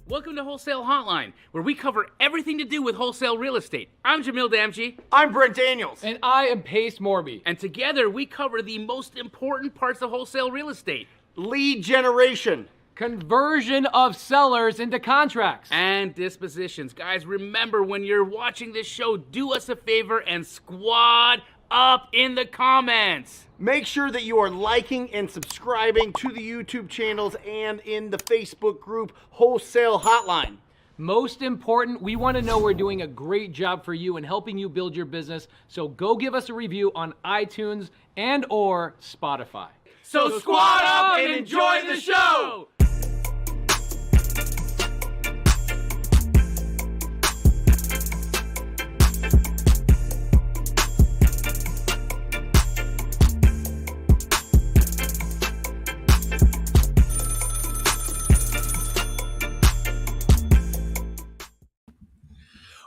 Welcome to Wholesale Hotline, where we cover everything to do with wholesale real estate. I'm Jamil Damji. I'm Brent Daniels. And I am Pace Morby. And together we cover the most important parts of wholesale real estate. Lead generation. Conversion of sellers into contracts. And dispositions. Guys, remember when you're watching this show, do us a favor and squad up in the comments. Make sure that you are liking and subscribing to the YouTube channels and in the Facebook group Wholesale Hotline. Most important, we want to know we're doing a great job for you and helping you build your business. So go give us a review on iTunes and or Spotify. So squad up and enjoy the show!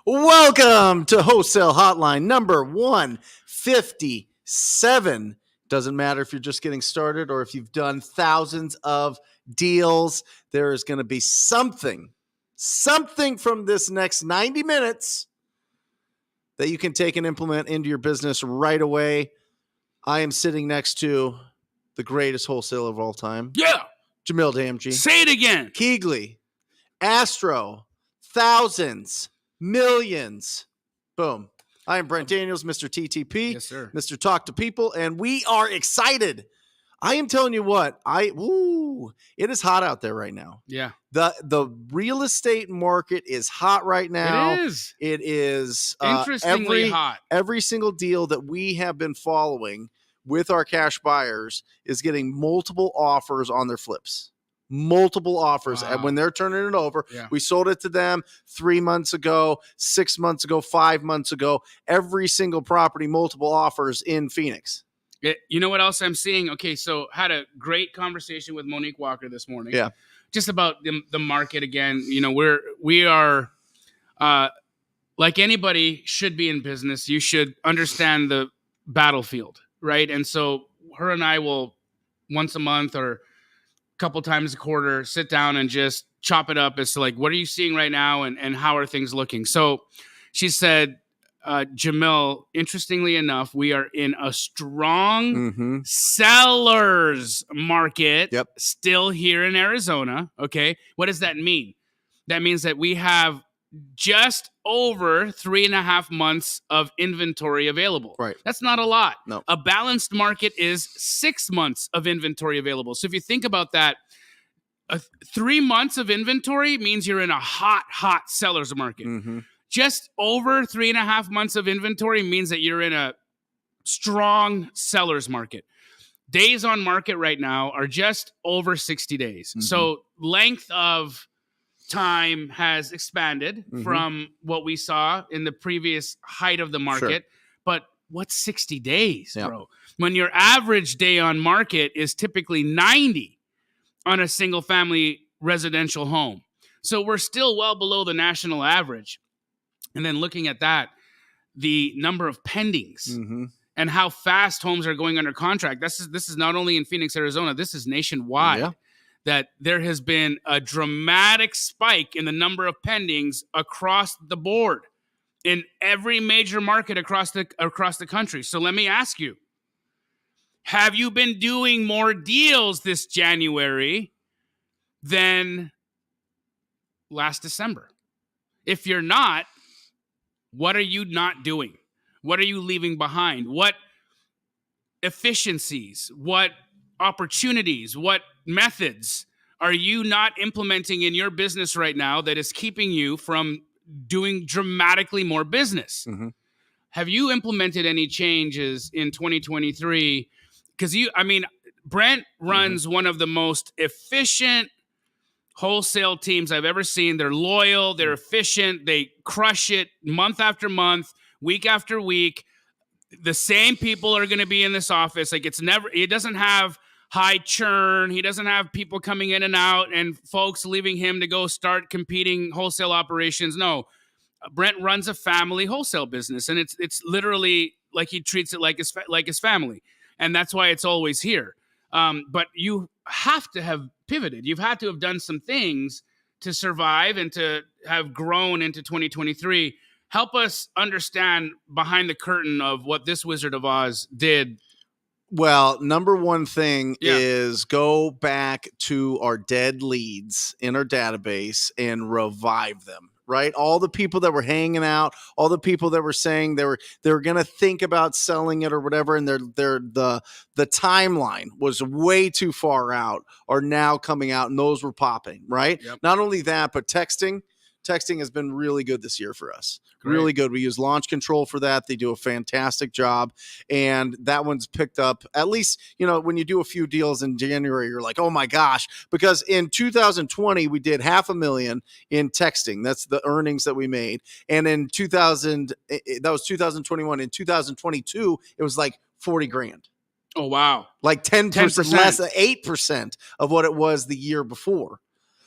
Welcome to Wholesale Hotline number 157. Doesn't matter if you're just getting started or if you've done thousands of deals. There is going to be something from this next 90 minutes that you can take and implement into your business right away. I am sitting next to the greatest wholesaler of all time. Yeah! Jamil Damji. Say it again! Keegley. Astro. Thousands. Millions. Boom. I am Brent Daniels, Mr. TTP. Yes, sir. Mr. Talk to People, and we are excited. I am telling you what, it is hot out there right now. Yeah. The real estate market is hot right now. It is. It is Interestingly hot. Every single deal that we have been following with our cash buyers is getting multiple offers on their flips. Multiple offers. Wow. And when they're turning it over, Yeah. we sold it to them 3 months ago, 6 months ago, 5 months ago. Every single property, multiple offers in Phoenix. You know what else I'm seeing? Okay, so had a great conversation with Monique Walker this morning. Yeah. Just about the market again. You know, we are like anybody should be in business. You should understand the battlefield, right? And so her and I will once a month or couple times a quarter, sit down and just chop it up as to like, what are you seeing right now and how are things looking? So she said, Jamil, interestingly enough, we are in a strong seller's market still here in Arizona. Okay. What does that mean? That means that we have just over 3.5 months of inventory available. Right. That's not a lot. No. A balanced market is 6 months of inventory available. So if you think about that, 3 months of inventory means you're in a hot seller's market. Mm-hmm. Just over 3.5 months of inventory means that you're in a strong seller's market. Days on market right now are just over 60 days. Mm-hmm. So length of time has expanded from what we saw in the previous height of the market. Sure. But what's 60 days, bro? When your average day on market is typically 90 on a single family residential home. So we're still well below the national average. And then looking at that, the number of pendings and how fast homes are going under contract. This is not only in Phoenix, Arizona, this is nationwide. Yeah. That there has been a dramatic spike in the number of pendings across the board in every major market across the country. So let me ask you, have you been doing more deals this January than last December? If you're not, what are you not doing? What are you leaving behind? What efficiencies, what opportunities, what methods are you not implementing in your business right now that is keeping you from doing dramatically more business? Have you implemented any changes in 2023? Because Brent runs one of the most efficient wholesale teams I've ever seen. They're loyal, they're efficient, they crush it month after month, week after week. The same people are going to be in this office. Like it doesn't have high churn. He doesn't have people coming in and out and folks leaving him to go start competing wholesale operations. No, Brent runs a family wholesale business, and it's literally like he treats it like his family, and that's why it's always here. But you have to have pivoted. You've had to have done some things to survive and to have grown into 2023. Help us understand behind the curtain of what this Wizard of Oz did. Well, number one thing Yeah. is go back to our dead leads in our database and revive them, right? All the people that were hanging out, all the people that were saying they were going to think about selling it or whatever, and the timeline was way too far out, are now coming out, and those were popping, right? Yep. Not only that, but texting has been really good this year for us. Great. Really good. We use Launch Control for that. They do a fantastic job. And that one's picked up, at least, when you do a few deals in January, you're like, oh my gosh. Because in 2020, we did $500,000 in texting. That's the earnings that we made. And in that was 2021. In 2022, it was like 40 grand. Oh, wow. Like 10% 10%. less than 8% of what it was the year before.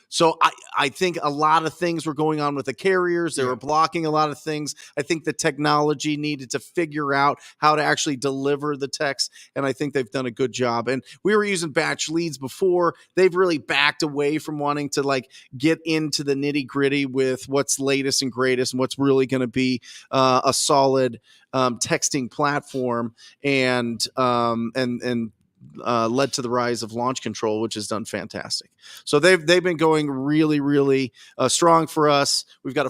So I think a lot of things were going on with the carriers. They were blocking a lot of things. I think the technology needed to figure out how to actually deliver the text, and I think they've done a good job. And we were using batch leads before. They've really backed away from wanting to get into the nitty gritty with what's latest and greatest and what's really going to be a solid texting platform, and led to the rise of Launch Control, which has done fantastic. So they've been going really, really strong for us. We've got a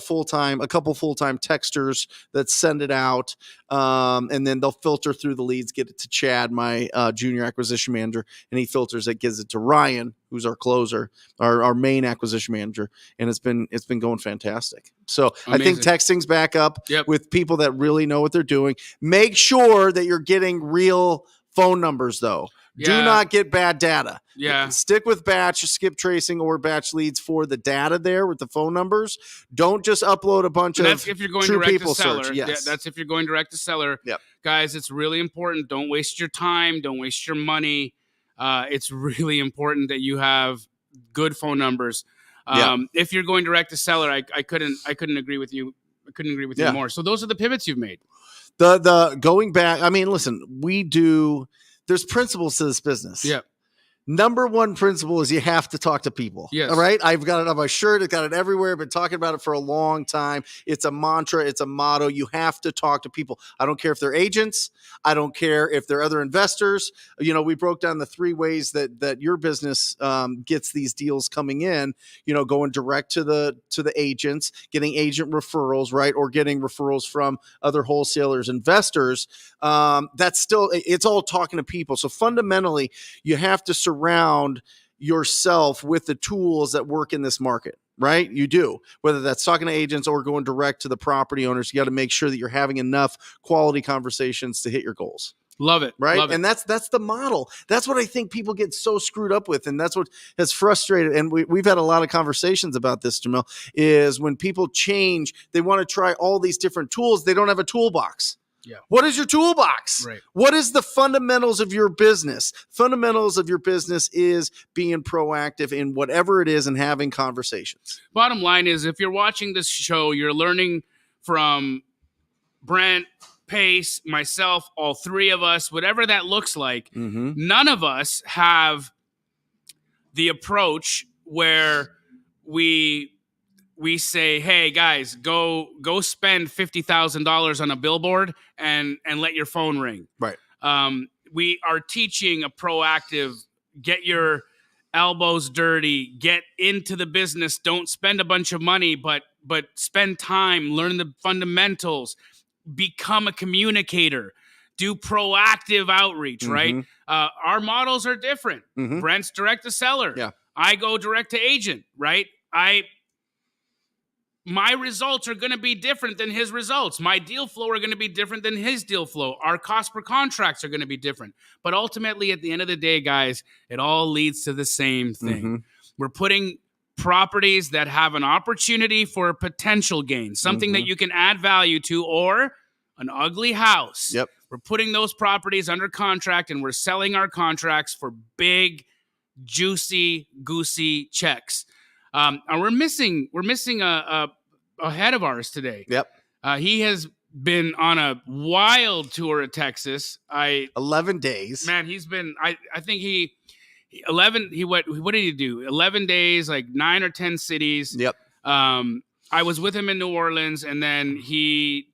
couple full-time texters that send it out, and then they'll filter through the leads, get it to Chad, my junior acquisition manager, and he filters it, gives it to Ryan, who's our closer, our main acquisition manager, and it's been going fantastic. So Amazing. I think texting's back up with people that really know what they're doing. Make sure that you're getting real phone numbers, though. Yeah. Do not get bad data. Yeah. Stick with batch, skip tracing, or batch leads for the data there with the phone numbers. Don't just upload a bunch of That's if you're going true direct people to seller. search. Yes. Yeah, that's if you're going direct to seller. Yep. Guys, it's really important. Don't waste your time. Don't waste your money. It's really important that you have good phone numbers. If you're going direct to seller, I couldn't agree with you. I couldn't agree with you more. So those are the pivots you've made. The going back. I mean, listen, there's principles to this business. Yeah. Number one principle is you have to talk to people. Yes. All right. I've got it on my shirt. I've got it everywhere. I've been talking about it for a long time. It's a mantra. It's a motto. You have to talk to people. I don't care if they're agents. I don't care if they're other investors. We broke down the 3 ways that your business gets these deals coming in, going direct to the agents, getting agent referrals, right? Or getting referrals from other wholesalers, investors. It's all talking to people. So fundamentally, you have to surround yourself with the tools that work in this market, right? You do, whether that's talking to agents or going direct to the property owners. You got to make sure that you're having enough quality conversations to hit your goals. Love it. Right. Love it. And that's the model. That's what I think people get so screwed up with. And that's what has frustrated. And we've had a lot of conversations about this, Jamil, is when people change, they want to try all these different tools. They don't have a toolbox. Yeah. What is your toolbox? Right. What is the fundamentals of your business? Fundamentals of your business is being proactive in whatever it is and having conversations. Bottom line is, if you're watching this show, you're learning from Brent, Pace, myself, all 3 of us, whatever that looks like. Mm-hmm. None of us have the approach where we say, hey guys, go spend $50,000 on a billboard and let your phone ring. Right. We are teaching a proactive, get your elbows dirty, get into the business. Don't spend a bunch of money, but spend time, learn the fundamentals, become a communicator, do proactive outreach, right? Our models are different. Mm-hmm. Brent's direct to seller. Yeah. I go direct to agent, right? My results are going to be different than his results. My deal flow are going to be different than his deal flow. Our cost per contracts are going to be different. But ultimately, at the end of the day, guys, it all leads to the same thing. Mm-hmm. We're putting properties that have an opportunity for a potential gain, something that you can add value to, or an ugly house. Yep. We're putting those properties under contract, and we're selling our contracts for big, juicy, goosey checks. And we're missing a head of ours today. Yep. He has been on a wild tour of Texas. 11 days. Man, he's been. I think he 11. What did he do? 11 days, like 9 or 10 cities. Yep. I was with him in New Orleans, and then he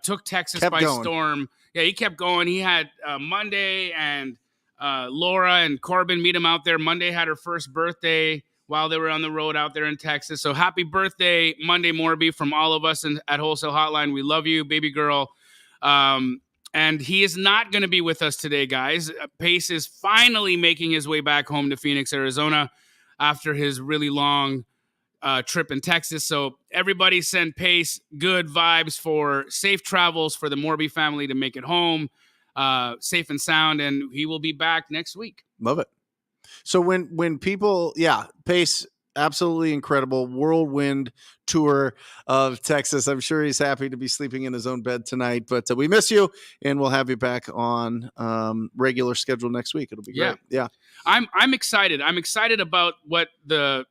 took Texas Kept by going. storm. Yeah, he kept going. He had Monday and Laura and Corbin meet him out there. Monday had her first birthday while they were on the road out there in Texas. So happy birthday, Monday Morby, from all of us at Wholesale Hotline. We love you, baby girl. And he is not going to be with us today, guys. Pace is finally making his way back home to Phoenix, Arizona after his really long trip in Texas. So everybody send Pace good vibes for safe travels for the Morby family to make it home safe and sound. And he will be back next week. Love it. So when people, Pace, absolutely incredible whirlwind tour of Texas. I'm sure he's happy to be sleeping in his own bed tonight, but we miss you, and we'll have you back on regular schedule next week. It'll be great. Yeah. I'm excited. I'm excited about what the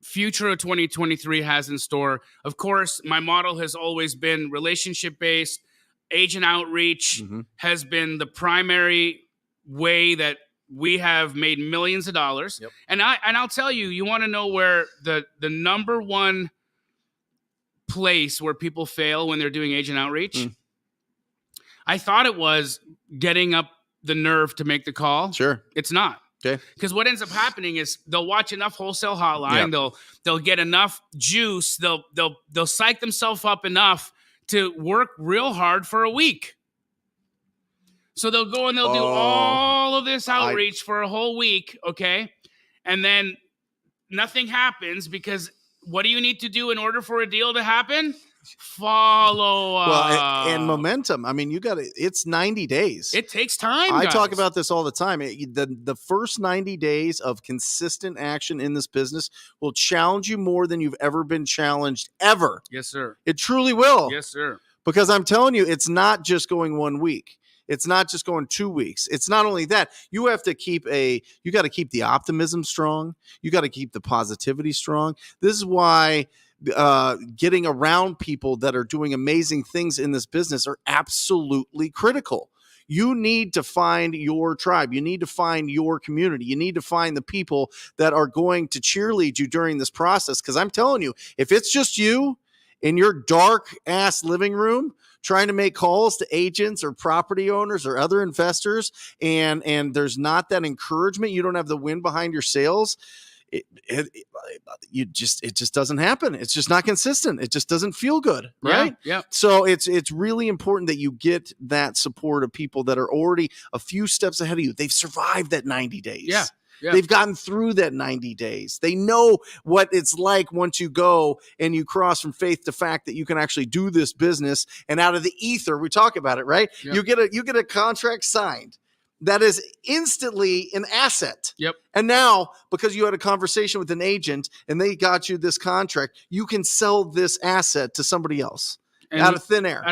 future of 2023 has in store. Of course, my model has always been relationship based. Agent outreach has been the primary way that we have made millions of dollars. Yep. And I'll tell you, you want to know where the number one place where people fail when they're doing agent outreach? I thought it was getting up the nerve to make the call. Sure. It's not. Okay. Because what ends up happening is they'll watch enough Wholesale Hotline, they'll get enough juice, they'll psych themselves up enough to work real hard for a week. So they'll go and they'll do all of this outreach for a whole week, okay? And then nothing happens because what do you need to do in order for a deal to happen? Follow up. Well, and momentum. I mean, it's 90 days. It takes time, I guys. talk about this all the time. The first 90 days of consistent action in this business will challenge you more than you've ever been challenged ever. Yes, sir. It truly will. Yes, sir. Because I'm telling you, it's not just going 1 week. It's not just going 2 weeks. It's not only that. You got to keep the optimism strong. You got to keep the positivity strong. This is why getting around people that are doing amazing things in this business are absolutely critical. You need to find your tribe. You need to find your community. You need to find the people that are going to cheerlead you during this process. Because I'm telling you, if it's just you in your dark ass living room trying to make calls to agents or property owners or other investors, and there's not that encouragement, you don't have the wind behind your sails, it just doesn't happen. It's just not consistent. It just doesn't feel good, right? Yeah. So it's really important that you get that support of people that are already a few steps ahead of you. They've survived that 90 days. Yeah. They've gotten through that 90 days. They know what it's like once you go and you cross from faith to fact that you can actually do this business. And out of the ether, we talk about it, right? Yep. You get a contract signed that is instantly an asset. Yep. And now, because you had a conversation with an agent and they got you this contract, you can sell this asset to somebody else out of thin air.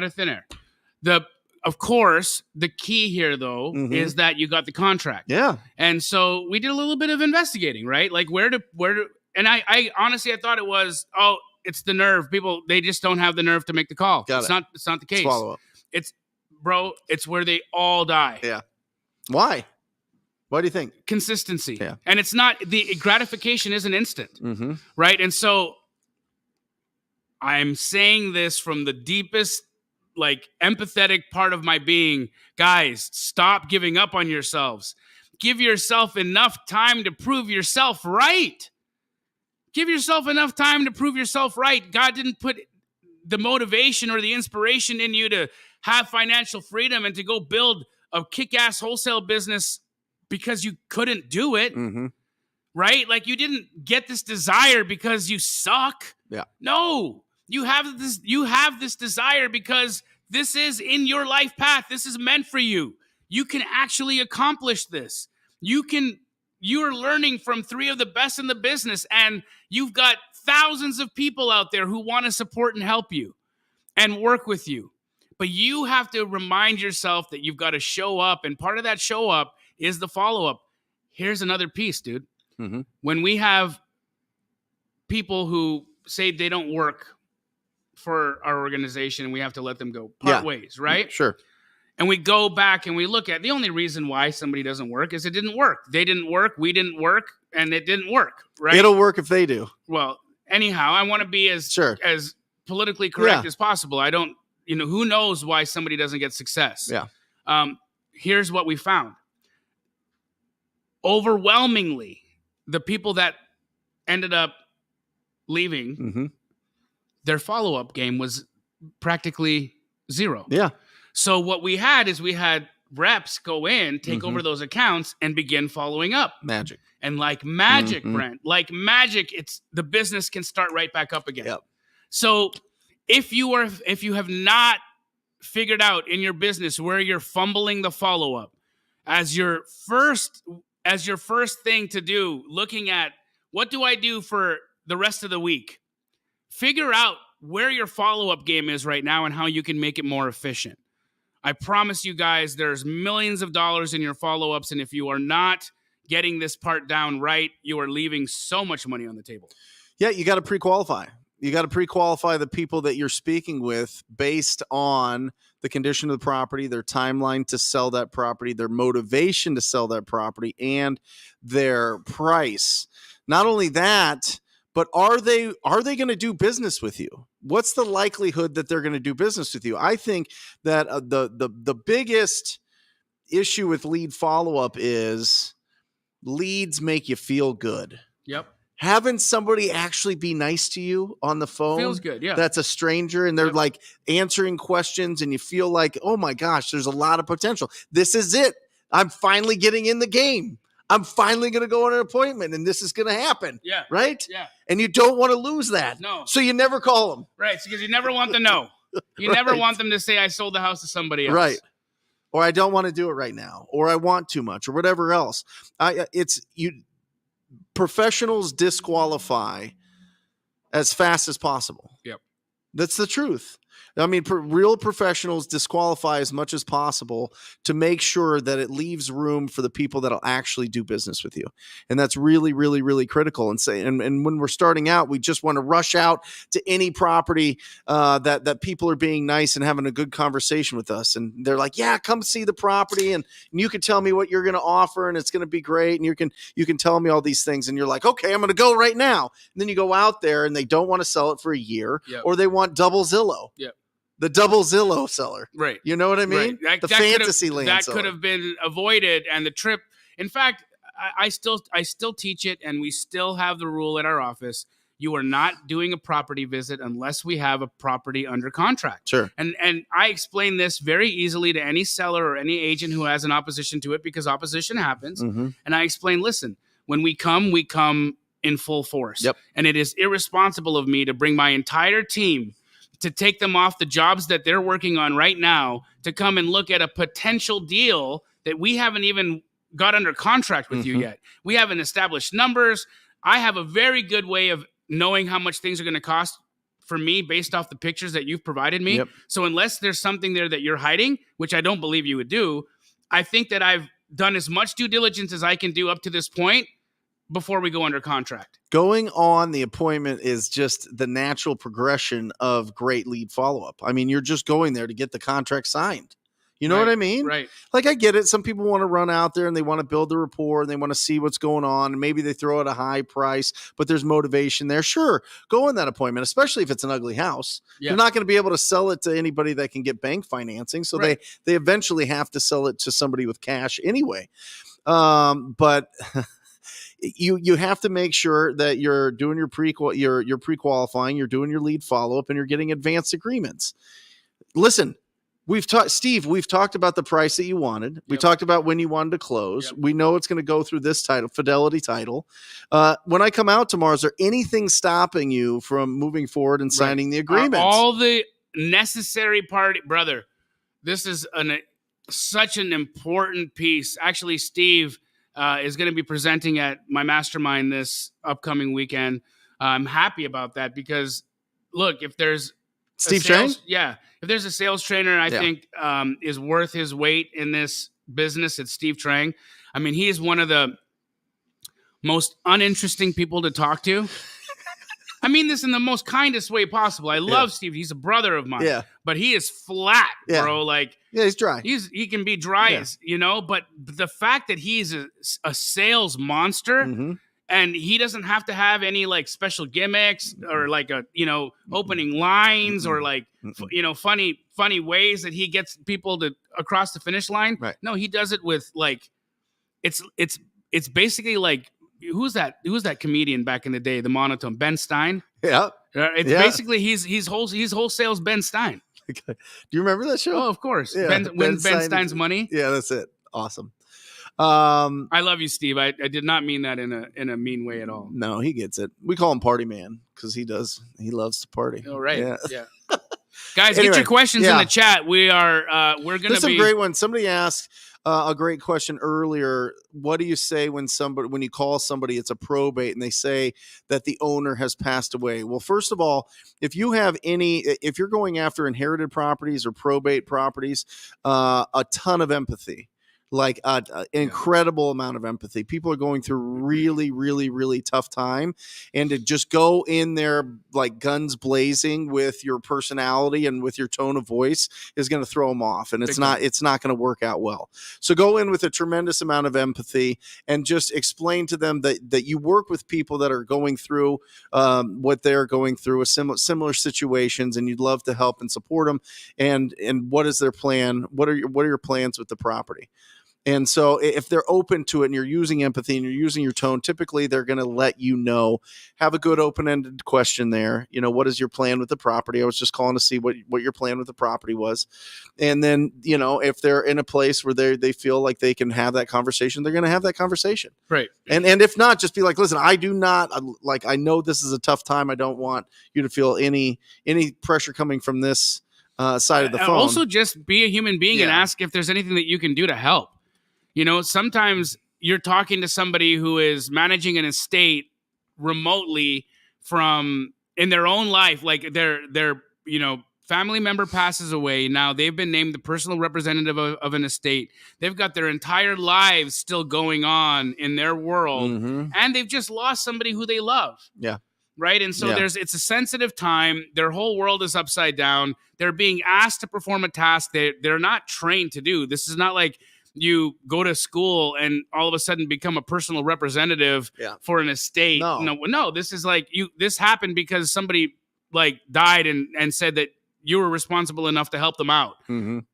Of course, the key here, though, is that you got the contract. Yeah. And so we did a little bit of investigating, right? Like where and I honestly, I thought it was, it's the nerve. People, they just don't have the nerve to make the call. It's not the case. Follow up. It's where they all die. Yeah. Why? What do you think? Consistency. Yeah. And it's not, the gratification isn't instant, right? And so I'm saying this from the deepest, empathetic part of my being. Guys, stop giving up on yourselves. Give yourself enough time to prove yourself right. Give yourself enough time to prove yourself right. God didn't put the motivation or the inspiration in you to have financial freedom and to go build a kick-ass wholesale business because you couldn't do it, right? Like you didn't get this desire because you suck. Yeah. No, you have this desire because this is in your life path. This is meant for you. You can actually accomplish this. You are learning from 3 of the best in the business, and you've got thousands of people out there who want to support and help you and work with you. But you have to remind yourself that you've got to show up, and part of that show up is the follow-up. Here's another piece, dude. When we have people who say they don't work for our organization and we have to let them go part ways, right? Sure. And we go back and we look at the only reason why somebody doesn't work is it didn't work. They didn't work. We didn't work. And it didn't work. Right. It'll work if they do. Well, anyhow, I want to be as politically correct as possible. I don't, who knows why somebody doesn't get success. Yeah. Here's what we found. Overwhelmingly, the people that ended up leaving, their follow-up game was practically zero. Yeah. So what we had is we had reps go in, take over those accounts, and begin following up. Magic. And like magic, Brent, like magic, the business can start right back up again. Yep. So if you have not figured out in your business where you're fumbling the follow-up as your first thing to do, looking at what do I do for the rest of the week, figure out where your follow-up game is right now and how you can make it more efficient. I promise you guys, there's millions of dollars in your follow-ups, and if you are not getting this part down right, you are leaving so much money on the table. Yeah, you got to pre-qualify. You got to pre-qualify the people that you're speaking with based on the condition of the property, their timeline to sell that property, their motivation to sell that property, and their price. Not only that, but are they going to do business with you? What's the likelihood that they're going to do business with you? I think that the biggest issue with lead follow-up is leads make you feel good. Yep. Having somebody actually be nice to you on the phone feels good. Yeah. That's a stranger and they're like answering questions and you feel like, oh my gosh, there's a lot of potential. This is it. I'm finally getting in the game. I'm finally going to go on an appointment and this is going to happen. Yeah. Right? Yeah. And you don't want to lose that. No. So you never call them. Right. Because you never want to know. You never want them to say, I sold the house to somebody else. Right. Or I don't want to do it right now. Or I want too much or whatever else. Professionals disqualify as fast as possible. Yep. That's the truth. I mean, real professionals disqualify as much as possible to make sure that it leaves room for the people that'll actually do business with you. And that's really, really, really critical. And when we're starting out, we just want to rush out to any property that people are being nice and having a good conversation with us. And they're like, yeah, come see the property. And you can tell me what you're going to offer and it's going to be great. And you can tell me all these things. And you're like, okay, I'm going to go right now. And then you go out there and they don't want to sell it for a year or they want double Zillow. Yep. The double Zillow seller. Right. You know what I mean? Right. The fantasy land that seller. could have been avoided. And the trip, in fact, I still teach it and we still have the rule at our office. You are not doing a property visit unless we have a property under contract. Sure. And I explain this very easily to any seller or any agent who has an opposition to it because opposition happens. Mm-hmm. And I explain, listen, when we come in full force. Yep. And it is irresponsible of me to bring my entire team to take them off the jobs that they're working on right now to come and look at a potential deal that we haven't even got under contract with you yet. We haven't established numbers. I have a very good way of knowing how much things are going to cost for me based off the pictures that you've provided me. Yep. So unless there's something there that you're hiding, which I don't believe you would do, I think that I've done as much due diligence as I can do up to this point before we go under contract. Going on the appointment is just the natural progression of great lead follow-up. I mean, you're just going there to get the contract signed. You know what I mean? Right. Like, I get it. Some people want to run out there and they want to build the rapport and they want to see what's going on. And maybe they throw at a high price, but there's motivation there. Sure, go in that appointment, especially if it's an ugly house. Yeah. You're not going to be able to sell it to anybody that can get bank financing. So they eventually have to sell it to somebody with cash anyway. But you have to make sure that you're doing your pre-qualifying, you're doing your lead follow-up, and you're getting advanced agreements. Listen, we've talked about the price that you wanted. Yep. We talked about when you wanted to close. Yep. We know it's going to go through this title, Fidelity title. When I come out tomorrow, is there anything stopping you from moving forward and signing the agreement? All the necessary brother. This is such an important piece. Actually, Steve is going to be presenting at my mastermind this upcoming weekend. I'm happy about that because, look, if there's Steve Chang? Yeah. If there's a sales trainer I think is worth his weight in this business, it's Steve Trang. I mean, he is one of the most uninteresting people to talk to. I mean this in the most kindest way possible. I love Steve. He's a brother of mine. Yeah. But he is flat, Yeah. bro. Like, yeah, he's dry. he can be dry as, but the fact that he's a sales monster Mhm. and he doesn't have to have any like special gimmicks or like opening lines or like funny ways that he gets people to across the finish line. Right. No, he does it with like it's basically like who's that comedian back in the day, the monotone, Ben Stein. Yeah. It's basically he's wholesale's Ben Stein. Do you remember that show? Oh, of course. Yeah, Ben Stein's money. Yeah, that's it. Awesome. I love you, Steve. I did not mean that in a mean way at all. No, he gets it. We call him Party Man because he loves to party. Oh, right. Yeah. Guys, Anyway, get your questions in the chat. We're gonna There's some great ones. Somebody asked a great question earlier. What do you say when you call somebody, it's a probate, and they say that the owner has passed away? Well, first of all, if you're going after inherited properties or probate properties, a ton of empathy. Like an incredible amount of empathy. People are going through really, really, really tough time, and to just go in there like guns blazing with your personality and with your tone of voice is going to throw them off, and it's not going to work out well. So go in with a tremendous amount of empathy and just explain to them that you work with people that are going through what they're going through, similar situations, and you'd love to help and support them. And what is their plan? What are your plans with the property? And so if they're open to it and you're using empathy and you're using your tone, typically they're going to let you know. Have a good open-ended question there. What is your plan with the property? I was just calling to see what your plan with the property was. And then, if they're in a place where they feel like they can have that conversation, they're going to have that conversation. Right. And if not, just be like, listen, I do not I know this is a tough time. I don't want you to feel any pressure coming from this side of the phone. Also, just be a human being and ask if there's anything that you can do to help. Sometimes you're talking to somebody who is managing an estate remotely from in their own life, like their family member passes away. Now they've been named the personal representative of an estate. They've got their entire lives still going on in their world, and they've just lost somebody who they love. Yeah. Right. And so it's a sensitive time. Their whole world is upside down. They're being asked to perform a task they're not trained to do. This is not like you go to school and all of a sudden become a personal representative for an estate. No, this is like this happened because somebody like died and said that you were responsible enough to help them out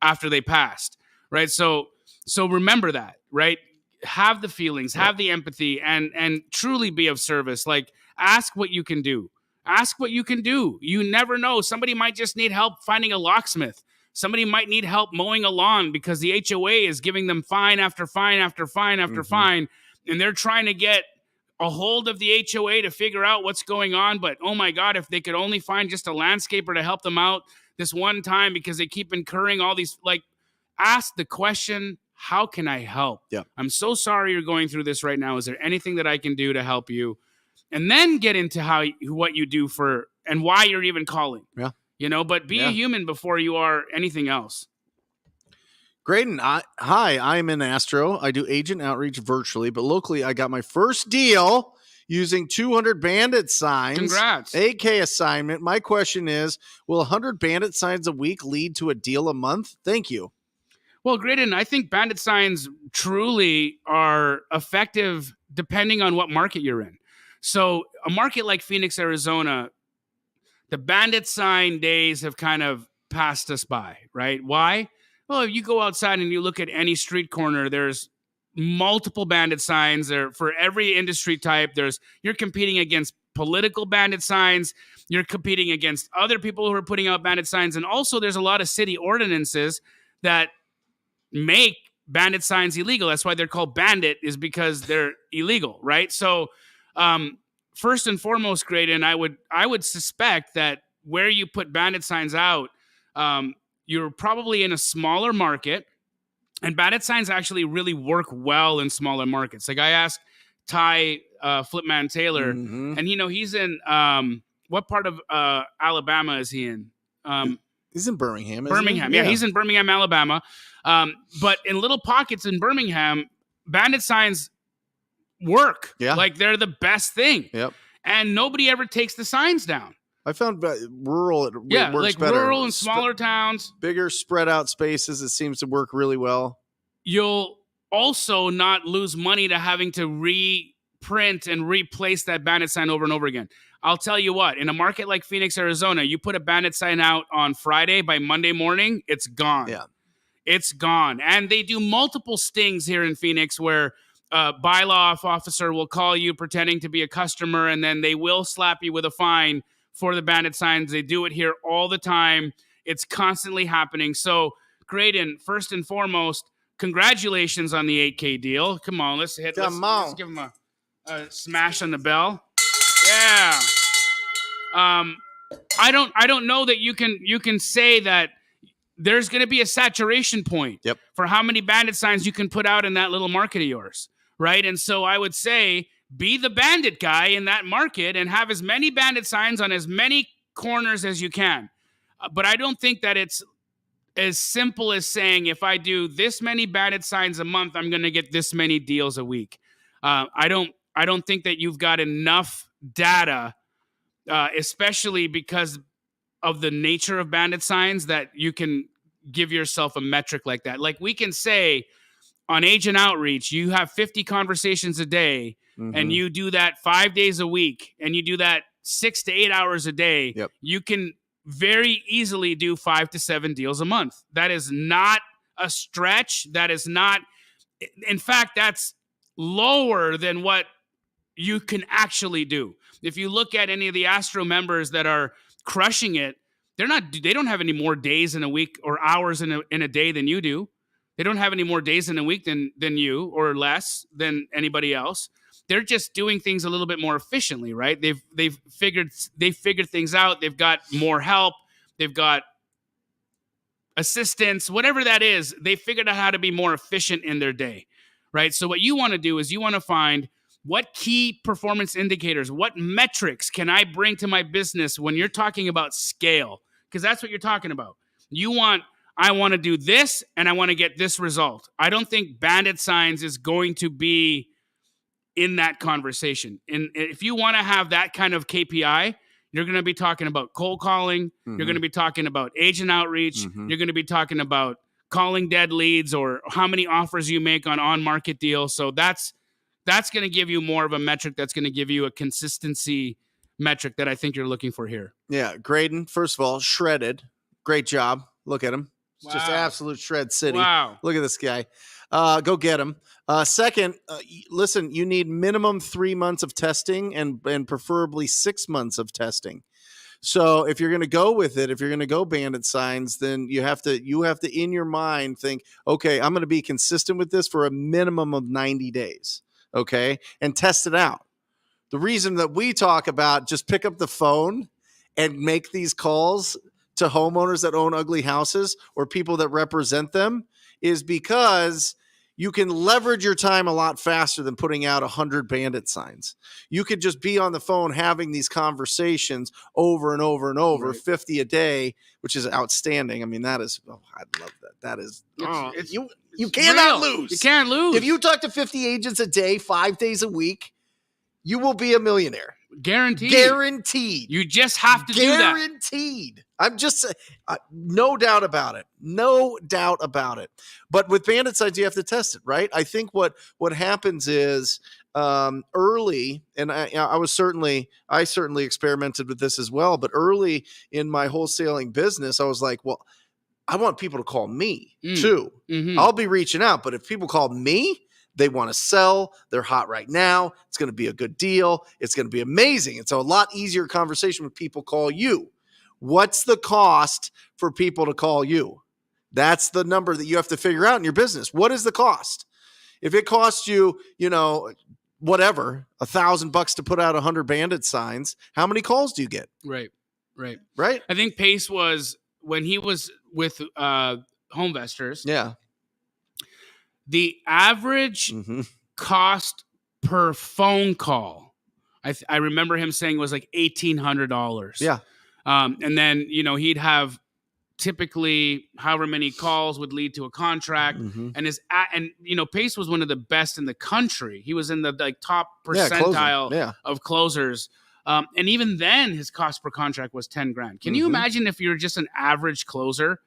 after they passed. Right. So remember that, right? Have the feelings, have the empathy, and truly be of service. Like, ask what you can do. Ask what you can do. You never know. Somebody might just need help finding a locksmith. Somebody might need help mowing a lawn because the HOA is giving them fine after fine after fine after fine, and they're trying to get a hold of the HOA to figure out what's going on. But, oh, my God, if they could only find just a landscaper to help them out this one time because they keep incurring all these, like, ask the question, how can I help? Yeah. I'm so sorry you're going through this right now. Is there anything that I can do to help you? And then get into what you do for and why you're even calling. Yeah. But be a human before you are anything else. Graydon, hi, I'm in Astro. I do agent outreach virtually, but locally I got my first deal using 200 bandit signs. Congrats. AK assignment. My question is, will 100 bandit signs a week lead to a deal a month? Thank you. Well, Graydon, I think bandit signs truly are effective depending on what market you're in. So a market like Phoenix, Arizona, the bandit sign days have kind of passed us by, right? Why? Well, if you go outside and you look at any street corner, there's multiple bandit signs there for every industry type. You're competing against political bandit signs. You're competing against other people who are putting out bandit signs. And also there's a lot of city ordinances that make bandit signs illegal. That's why they're called bandit, is because they're illegal, right? So, first and foremost, Graydon, I would suspect that where you put bandit signs out, you're probably in a smaller market, and bandit signs actually really work well in smaller markets. Like I asked Ty Flipman Taylor, and he's in what part of Alabama is he in? He's in Birmingham. Birmingham, yeah, he's in Birmingham, Alabama. But in little pockets in Birmingham, bandit signs work. Yeah. Like they're the best thing. Yep. and nobody ever takes the signs down. I found rural, it Yeah, works like better. rural and smaller towns. Bigger spread out spaces, it seems to work really well. You'll also not lose money to having to reprint and replace that bandit sign over and over again. I'll tell you what, in a market like Phoenix, Arizona, you put a bandit sign out on Friday, by Monday morning, it's gone. Yeah. It's gone. And they do multiple stings here in Phoenix where a bylaw officer will call you pretending to be a customer, and then they will slap you with a fine for the bandit signs. They do it here all the time. It's constantly happening. So, Graydon, first and foremost, congratulations on the 8K deal. Come on, let's give him a smash on the bell. Yeah. I don't know that you can say that there's going to be a saturation point for how many bandit signs you can put out in that little market of yours, right? And so I would say be the bandit guy in that market and have as many bandit signs on as many corners as you can. But I don't think that it's as simple as saying, if I do this many bandit signs a month, I'm going to get this many deals a week. I don't think that you've got enough data, especially because of the nature of bandit signs, that you can give yourself a metric like that. Like we can say on agent outreach, you have 50 conversations a day and you do that 5 days a week and you do that 6 to 8 hours a day. You can very easily do 5 to 7 deals a month. That is not a stretch. That is not, in fact, that's lower than what you can actually do. If you look at any of the Astro members that are crushing it, they don't have any more days in a week or hours in a day than you do. They don't have any more days in a week than you, or less than anybody else. They're just doing things a little bit more efficiently, right? They've figured things out. They've got more help. They've got assistance, whatever that is. They figured out how to be more efficient in their day, right? So what you want to do is you want to find what key performance indicators, what metrics can I bring to my business when you're talking about scale? Because that's what you're talking about. I want to do this and I want to get this result. I don't think bandit signs is going to be in that conversation. And if you want to have that kind of KPI, you're going to be talking about cold calling. You're going to be talking about agent outreach. You're going to be talking about calling dead leads or how many offers you make on on-market deals. So that's going to give you more of a metric. That's going to give you a consistency metric that I think you're looking for here. Yeah. Graydon, first of all, shredded. Great job. Look at him. It's just absolute shred city. Wow. Look at this guy. Go get him. Second, listen, you need minimum 3 months of testing and preferably 6 months of testing. So if you're going to go with it, if you're going to go bandit signs, then you have to in your mind think, okay, I'm going to be consistent with this for a minimum of 90 days. Okay. And test it out. The reason that we talk about just pick up the phone and make these calls to homeowners that own ugly houses or people that represent them is because you can leverage your time a lot faster than putting out 100 bandit signs. You could just be on the phone having these conversations over and over and over, 50 a day, which is outstanding. I mean, that is, I love that. That is, you cannot lose. You can't lose. If you talk to 50 agents a day, 5 days a week, you will be a millionaire. Guaranteed. You just have to do that. Guaranteed. I'm just no doubt about it. No doubt about it. But with bandit signs, you have to test it, right? I think what happens is early, and I certainly experimented with this as well, but early in my wholesaling business, I was like, well, I want people to call me too. I'll be reaching out, but if people call me, they want to sell. They're hot right now. It's going to be a good deal. It's going to be amazing. It's a lot easier conversation when people call you. What's the cost for people to call you? That's the number that you have to figure out in your business. What is the cost? If it costs you, whatever, $1,000 to put out 100 bandit signs, how many calls do you get? Right. Right. I think Pace was, when he was with Homevestors. Yeah. The average cost per phone call, I remember him saying, was like $1,800. Yeah. And then, he'd have typically however many calls would lead to a contract. And Pace was one of the best in the country. He was in the top percentile of closers And even then, his cost per contract was 10 grand. Can you imagine if you're just an average closer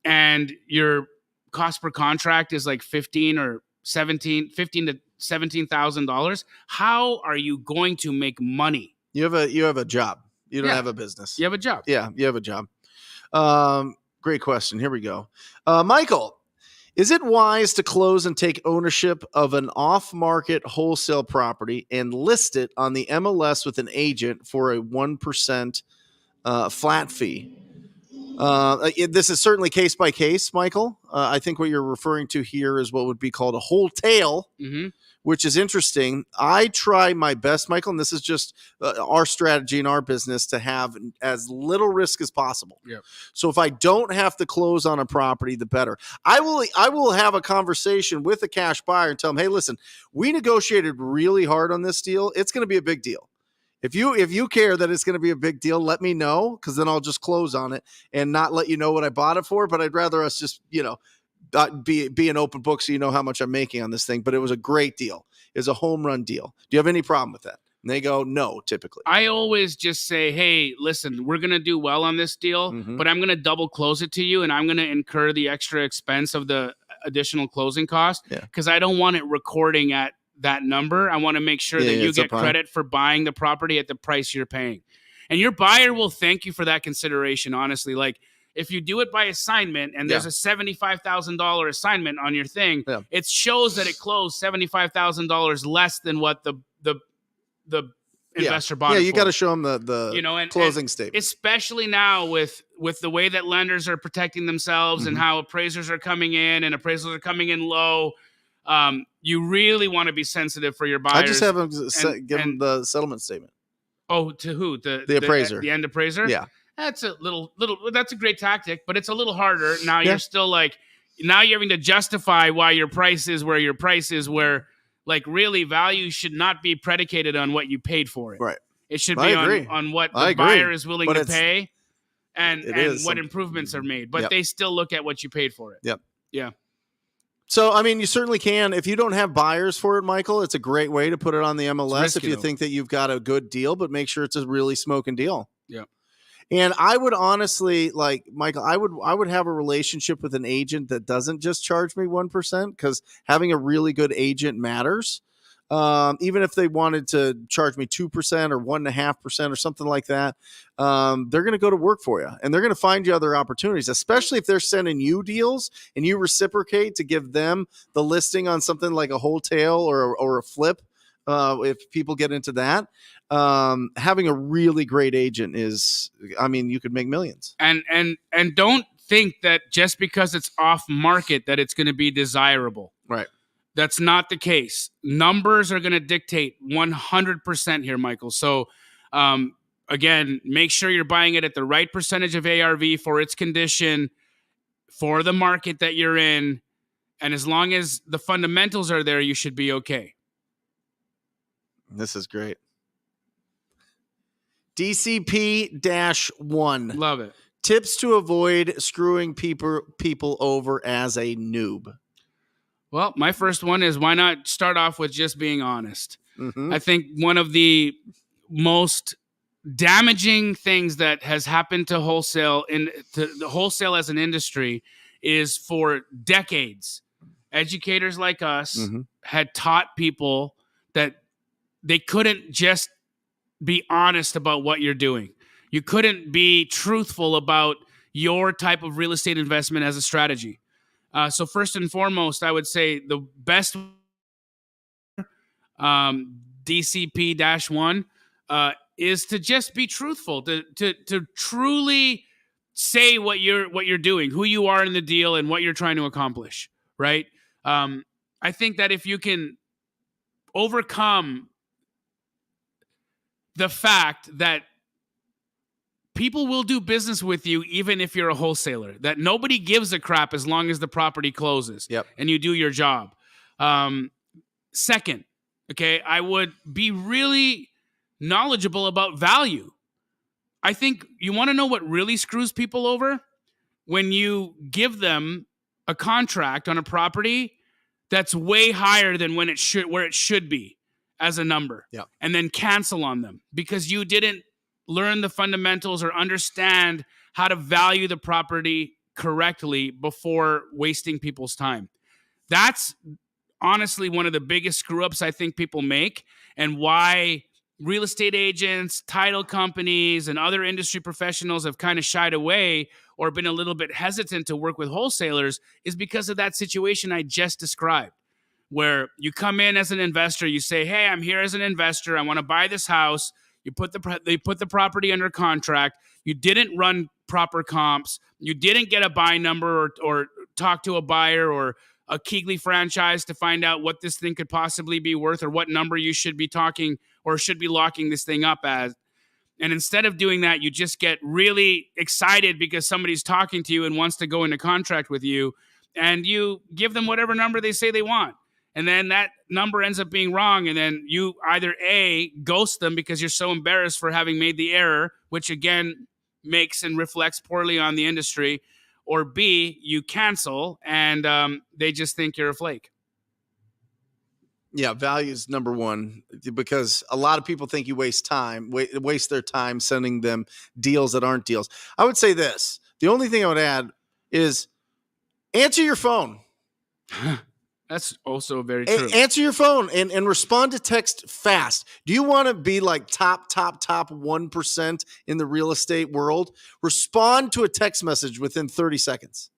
and your cost per contract is like 15 to $17,000? How are you going to make money? You have a job. You don't have a business. You have a job. Yeah, you have a job. Great question. Here we go. Michael, is it wise to close and take ownership of an off-market wholesale property and list it on the MLS with an agent for a 1% flat fee? This is certainly case by case, Michael. I think what you're referring to here is what would be called a wholesale, which is interesting. I try my best, Michael, and this is just our strategy in our business, to have as little risk as possible. Yep. So if I don't have to close on a property, the better. I will have a conversation with a cash buyer and tell them, hey, listen, we negotiated really hard on this deal. It's going to be a big deal. If you care that it's going to be a big deal, let me know, because then I'll just close on it and not let you know what I bought it for. But I'd rather us just, be an open book so you know how much I'm making on this thing. But it was a great deal. It was a home run deal. Do you have any problem with that? And they go, no, typically. I always just say, hey, listen, we're going to do well on this deal, but I'm going to double close it to you, and I'm going to incur the extra expense of the additional closing cost, because I don't want it recording at that number. I want to make sure that you get credit for buying the property at the price you're paying. And your buyer will thank you for that consideration, honestly. Like, if you do it by assignment and there's a $75,000 assignment on your thing, it shows that it closed $75,000 less than what the investor bought it for. You got to show them the closing statement. Especially now with the way that lenders are protecting themselves and how appraisers are coming in and appraisals are coming in low. You really want to be sensitive for your buyers. I just have them give them the settlement statement. Oh, to who? The appraiser. The end appraiser? Yeah. That's a little, that's a great tactic, but it's a little harder. Now you're still now you're having to justify why your price is where your price is, where really value should not be predicated on what you paid for it. Right. It should be on what the buyer is willing to pay and what improvements are made, but they still look at what you paid for it. Yep. Yeah. So, I mean, you certainly can. If you don't have buyers for it, Michael, it's a great way to put it on the MLS if you think that you've got a good deal, but make sure it's a really smoking deal. Yeah. And I would honestly, Michael, I would have a relationship with an agent that doesn't just charge me 1%, because having a really good agent matters. Even if they wanted to charge me 2% or 1.5% or something like that, they're going to go to work for you, and they're going to find you other opportunities, especially if they're sending you deals and you reciprocate to give them the listing on something like a wholesale or a flip. If people get into that, having a really great agent you could make millions. And don't think that just because it's off market that it's going to be desirable. Right. That's not the case. Numbers are going to dictate 100% here, Michael. So, again, make sure you're buying it at the right percentage of ARV for its condition, for the market that you're in. And as long as the fundamentals are there, you should be okay. This is great. DCP-1. Love it. Tips to avoid screwing people over as a noob. Well, my first one is, why not start off with just being honest? I think one of the most damaging things that has happened to wholesale to the wholesale as an industry is, for decades, educators like us had taught people that they couldn't just be honest about what you're doing. You couldn't be truthful about your type of real estate investment as a strategy. So first and foremost, I would say the best DCP-1 is to just be truthful, to truly say what you're doing, who you are in the deal, and what you're trying to accomplish. Right? I think that if you can overcome the fact that people will do business with you even if you're a wholesaler, that nobody gives a crap as long as the property closes and you do your job. Second, I would be really knowledgeable about value. I think you want to know what really screws people over? When you give them a contract on a property that's way higher than where it should be as a number and then cancel on them because you didn't learn the fundamentals or understand how to value the property correctly before wasting people's time. That's honestly one of the biggest screw ups I think people make, and why real estate agents, title companies, and other industry professionals have kind of shied away or been a little bit hesitant to work with wholesalers is because of that situation I just described, where you come in as an investor, you say, hey, I'm here as an investor. I want to buy this house. They put the property under contract. You didn't run proper comps. You didn't get a buy number or talk to a buyer or a Keegley franchise to find out what this thing could possibly be worth or what number you should be talking or should be locking this thing up as. And instead of doing that, you just get really excited because somebody's talking to you and wants to go into contract with you, and you give them whatever number they say they want. And then that number ends up being wrong. And then you either A, ghost them because you're so embarrassed for having made the error, which again makes and reflects poorly on the industry, or B, you cancel and they just think you're a flake. Yeah, value is number one because a lot of people think you waste their time sending them deals that aren't deals. I would say this. The only thing I would add is answer your phone. That's also very true. Answer your phone and respond to text fast. Do you want to be like top 1% in the real estate world? Respond to a text message within 30 seconds.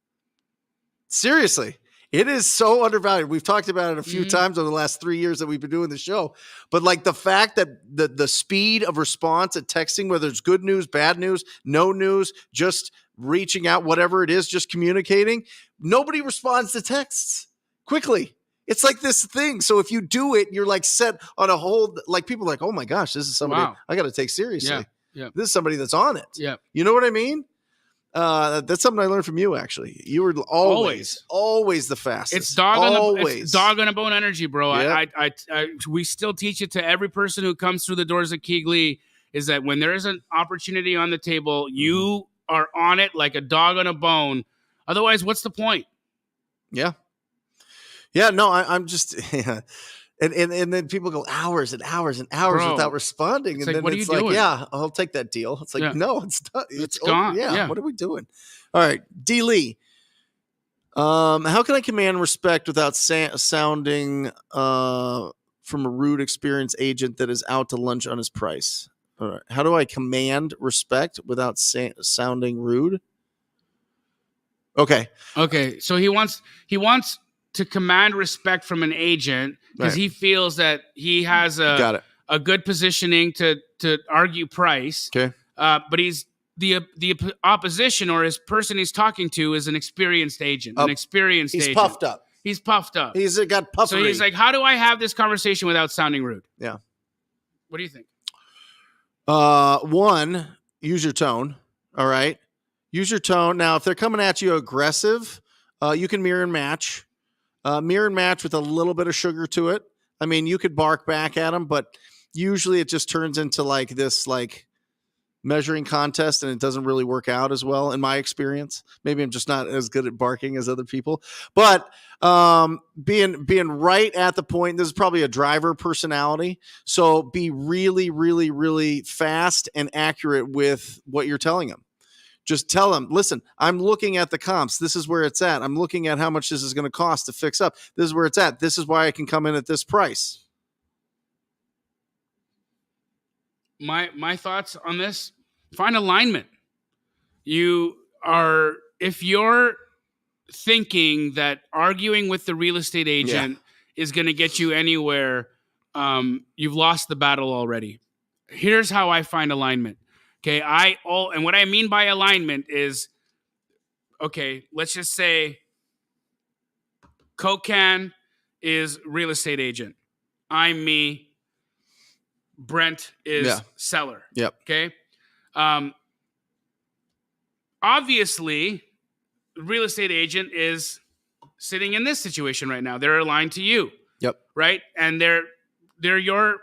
Seriously. It is so undervalued. We've talked about it a few times over the last 3 years that we've been doing the show. But like the fact that the speed of response at texting, whether it's good news, bad news, no news, just reaching out, whatever it is, just communicating, nobody responds to texts quickly. It's like this thing. So if you do it, you're like set on a hold. Like people are like, oh my gosh, this is somebody I got to take seriously. Yeah. This is somebody that's on it. Yeah. You know what I mean? That's something I learned from you, actually. You were always the fastest. It's dog on a bone energy, bro. Yep. We still teach it to every person who comes through the doors of Keegley is that when there is an opportunity on the table, you are on it like a dog on a bone. Otherwise, what's the point? Yeah. Yeah, no, I'm just And then people go hours and hours and hours without responding. It's and like, then what it's are you like, doing? yeah, I'll take that deal. It's like, no, it's not. It's gone. Yeah. What are we doing? All right. D. Lee. How can I command respect without sounding from a rude, experienced agent that is out to lunch on his price? All right. How do I command respect without sounding rude? Okay. So he wants to command respect from an agent because he feels that he has a good positioning to argue price. Okay. But he's the opposition or his person he's talking to is an experienced agent, He's puffed up. He's puffed up. He's got puffery. So he's like, how do I have this conversation without sounding rude? Yeah. What do you think? One, use your tone. All right. Use your tone. Now, if they're coming at you aggressive, you can mirror and match. Mirror and match with a little bit of sugar to it. I mean, you could bark back at them, but usually it just turns into like this like measuring contest, and it doesn't really work out as well in my experience. Maybe I'm just not as good at barking as other people. But being right at the point, this is probably a driver personality. So be really, really, really fast and accurate with what you're telling them. Just tell them, listen, I'm looking at the comps. This is where it's at. I'm looking at how much this is going to cost to fix up. This is where it's at. This is why I can come in at this price. My thoughts on this, find alignment. If you're thinking that arguing with the real estate agent is going to get you anywhere, you've lost the battle already. Here's how I find alignment. Okay, and what I mean by alignment is, okay, let's just say Coke Can is real estate agent. I'm me. Brent is seller. Yep. Okay. Obviously, real estate agent is sitting in this situation right now. They're aligned to you. Yep. Right, and they're your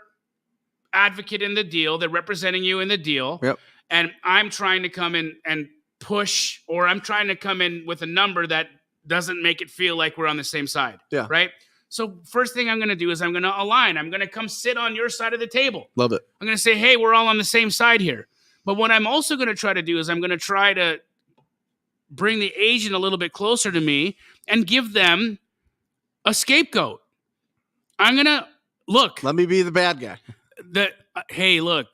advocate in the deal. They're representing you in the deal. Yep. And I'm trying to come in and push, or I'm trying to come in with a number that doesn't make it feel like we're on the same side. Yeah. Right. So first thing I'm going to do is I'm going to align. I'm going to come sit on your side of the table. Love it. I'm going to say, hey, we're all on the same side here. But what I'm also going to try to do is I'm going to try to bring the agent a little bit closer to me and give them a scapegoat. I'm going to look. Let me be the bad guy. Hey, look,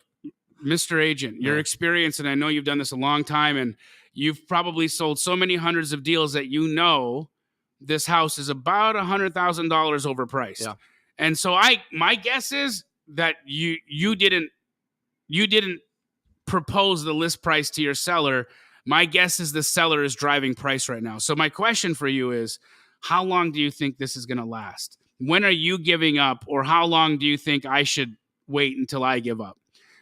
Mr. Agent, your experience, and I know you've done this a long time, and you've probably sold so many hundreds of deals that you know this house is about $100,000 overpriced. Yeah. And so my guess is that you didn't propose the list price to your seller. My guess is the seller is driving price right now. So my question for you is, how long do you think this is going to last? When are you giving up, or how long do you think I should wait until I give up?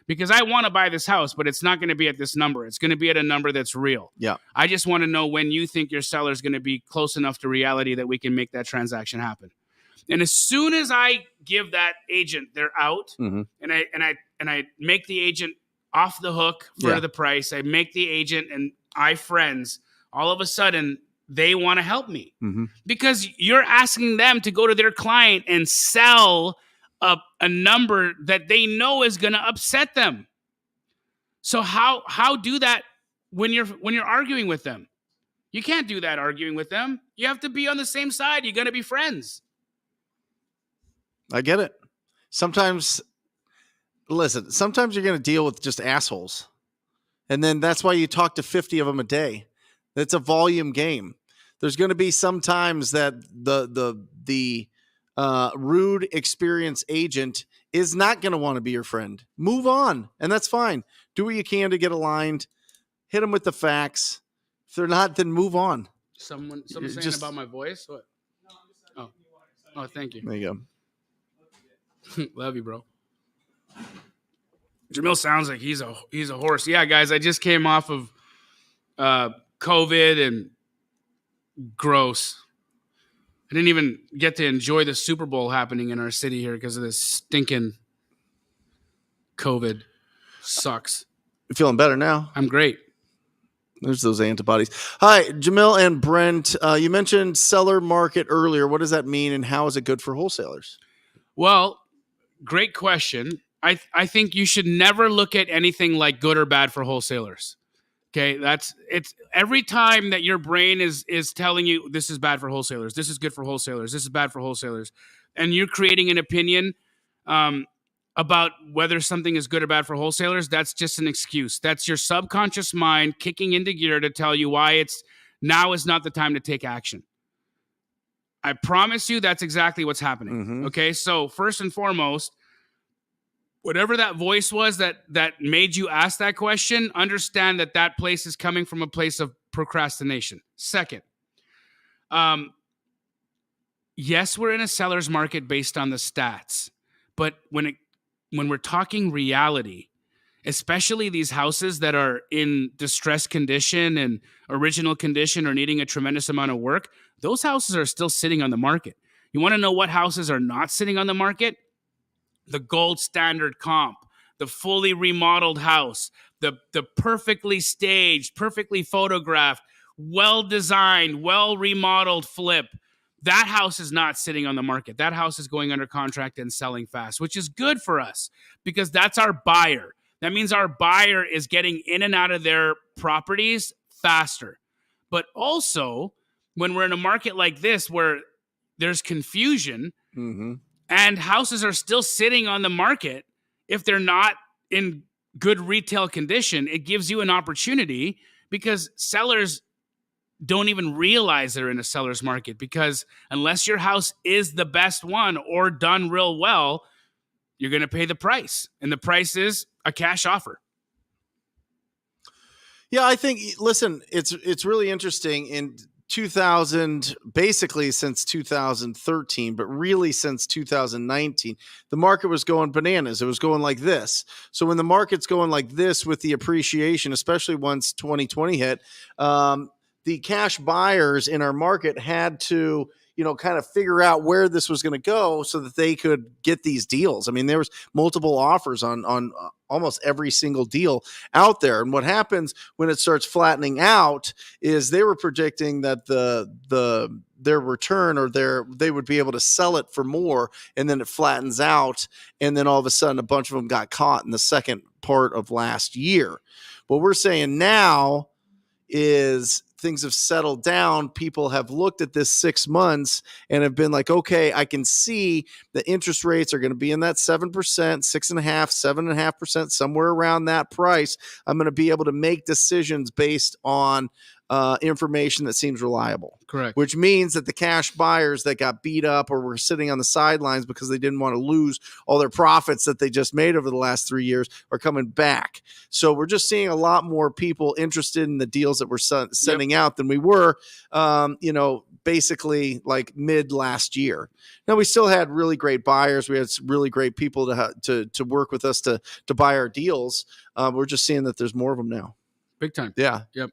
Because I want to buy this house, but it's not going to be at this number. It's going to be at a number that's real. Yeah. I just want to know when you think your seller is going to be close enough to reality that we can make that transaction happen. And as soon as I give that agent, they're out, and I make the agent off the hook for the price. I make the agent and I friends. All of a sudden, they want to help me because you're asking them to go to their client and sell a number that they know is going to upset them. So how do that when you're arguing with them? You can't do that arguing with them. You have to be on the same side. You're going to be friends. I get it. Sometimes you're going to deal with just assholes. And then that's why you talk to 50 of them a day. It's a volume game. There's going to be some times that the rude, experienced agent is not going to want to be your friend. Move on, and that's fine. Do what you can to get aligned. Hit them with the facts. If they're not, then move on. Something saying about my voice? What? Oh, thank you. There you go. Love you, bro. Jamil sounds like he's a horse. Yeah, guys, I just came off of COVID and gross. I didn't even get to enjoy the Super Bowl happening in our city here because of this stinking COVID. Sucks. You feeling better now? I'm great. There's those antibodies. Hi, Jamil and Brent. You mentioned seller market earlier. What does that mean, and how is it good for wholesalers? Well, great question. I think you should never look at anything like good or bad for wholesalers. Okay, it's every time that your brain is telling you this is bad for wholesalers, this is good for wholesalers, this is bad for wholesalers, and you're creating an opinion about whether something is good or bad for wholesalers, that's just an excuse. That's your subconscious mind kicking into gear to tell you why now is not the time to take action. I promise you that's exactly what's happening. Okay, so first and foremost, whatever that voice was that made you ask that question, understand that place is coming from a place of procrastination. Second, yes, we're in a seller's market based on the stats, but when we're talking reality, especially these houses that are in distressed condition and original condition or needing a tremendous amount of work, those houses are still sitting on the market. You want to know what houses are not sitting on the market? The gold standard comp, the fully remodeled house, the perfectly staged, perfectly photographed, well-designed, well-remodeled flip. That house is not sitting on the market. That house is going under contract and selling fast, which is good for us because that's our buyer. That means our buyer is getting in and out of their properties faster. But also, when we're in a market like this where there's confusion, and houses are still sitting on the market, if they're not in good retail condition, it gives you an opportunity because sellers don't even realize they're in a seller's market because unless your house is the best one or done real well, you're going to pay the price. And the price is a cash offer. Yeah, I think, listen, it's really interesting. In 2000, basically since 2013, but really since 2019, the market was going bananas. It was going like this. So when the market's going like this with the appreciation, especially once 2020 hit, the cash buyers in our market had to, kind of figure out where this was going to go so that they could get these deals. I mean, there was multiple offers on almost every single deal out there. And what happens when it starts flattening out is they were predicting that their return or they would be able to sell it for more, and then it flattens out, and then all of a sudden a bunch of them got caught in the second part of last year. What we're saying now is things have settled down. People have looked at this 6 months and have been like, okay, I can see the interest rates are going to be in that 7%, 6.5%, 7.5%, somewhere around that price. I'm going to be able to make decisions based on information that seems reliable. Correct. Which means that the cash buyers that got beat up or were sitting on the sidelines because they didn't want to lose all their profits that they just made over the last 3 years are coming back. So we're just seeing a lot more people interested in the deals that we're sending out than we were, basically like mid last year. Now, we still had really great buyers. We had some really great people to work with us to buy our deals. We're just seeing that there's more of them now. Big time. Yeah. Yep.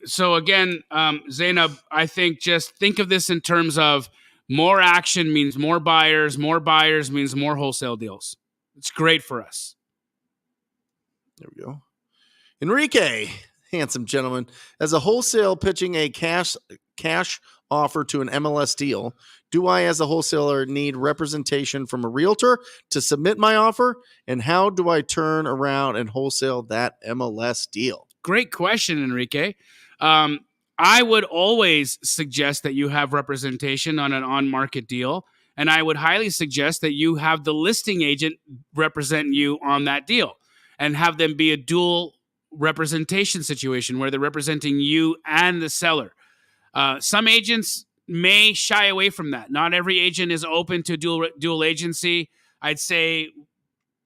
So again, Zainab, I think just think of this in terms of more action means more buyers means more wholesale deals. It's great for us. There we go. Enrique, handsome gentleman, as a wholesale pitching a cash offer to an MLS deal, do I as a wholesaler need representation from a realtor to submit my offer? And how do I turn around and wholesale that MLS deal? Great question, Enrique. I would always suggest that you have representation on an on-market deal, and I would highly suggest that you have the listing agent represent you on that deal and have them be a dual representation situation where they're representing you and the seller. Some agents may shy away from that. Not every agent is open to dual agency. I'd say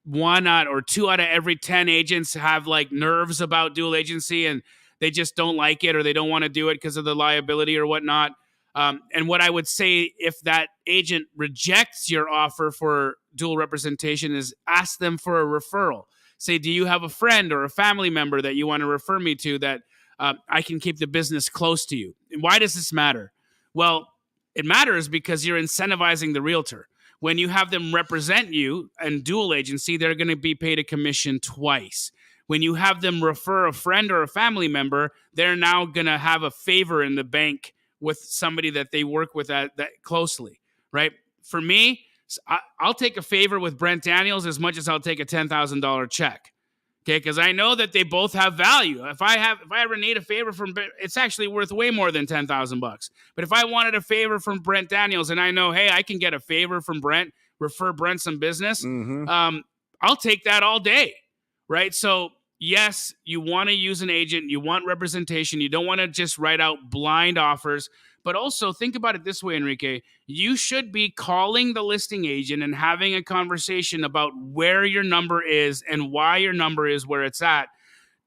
1 or 2 out of every 10 agents have like nerves about dual agency and they just don't like it or they don't want to do it because of the liability or whatnot. And what I would say if that agent rejects your offer for dual representation is ask them for a referral. Say, do you have a friend or a family member that you want to refer me to that I can keep the business close to you? And why does this matter? Well, it matters because you're incentivizing the realtor. When you have them represent you and dual agency, they're going to be paid a commission twice. When you have them refer a friend or a family member, they're now going to have a favor in the bank with somebody that they work with that closely, right? For me, I'll take a favor with Brent Daniels as much as I'll take a $10,000 check. Okay, because I know that they both have value. If I ever need a favor from, it's actually worth way more than $10,000. But if I wanted a favor from Brent Daniels, and I know, hey, I can get a favor from Brent, refer Brent some business, I'll take that all day, right? So yes, you want to use an agent, you want representation, you don't want to just write out blind offers. But also think about it this way, Enrique. You should be calling the listing agent and having a conversation about where your number is and why your number is where it's at.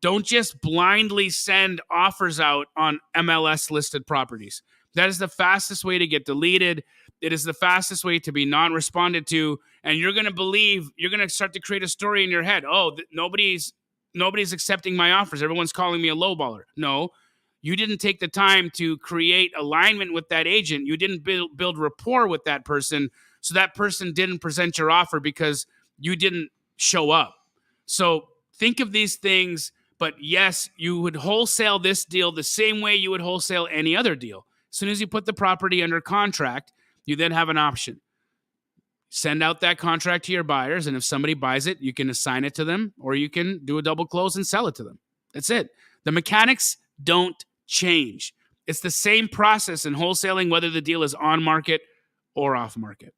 Don't just blindly send offers out on MLS listed properties. That is the fastest way to get deleted. It is the fastest way to be non-responded to. And you're going to start to create a story in your head. Oh, nobody's accepting my offers. Everyone's calling me a lowballer. No. You didn't take the time to create alignment with that agent. You didn't build rapport with that person. So that person didn't present your offer because you didn't show up. So think of these things. But yes, you would wholesale this deal the same way you would wholesale any other deal. As soon as you put the property under contract, you then have an option. Send out that contract to your buyers. And if somebody buys it, you can assign it to them or you can do a double close and sell it to them. That's it. The mechanics don't change. It's the same process in wholesaling, whether the deal is on market or off market.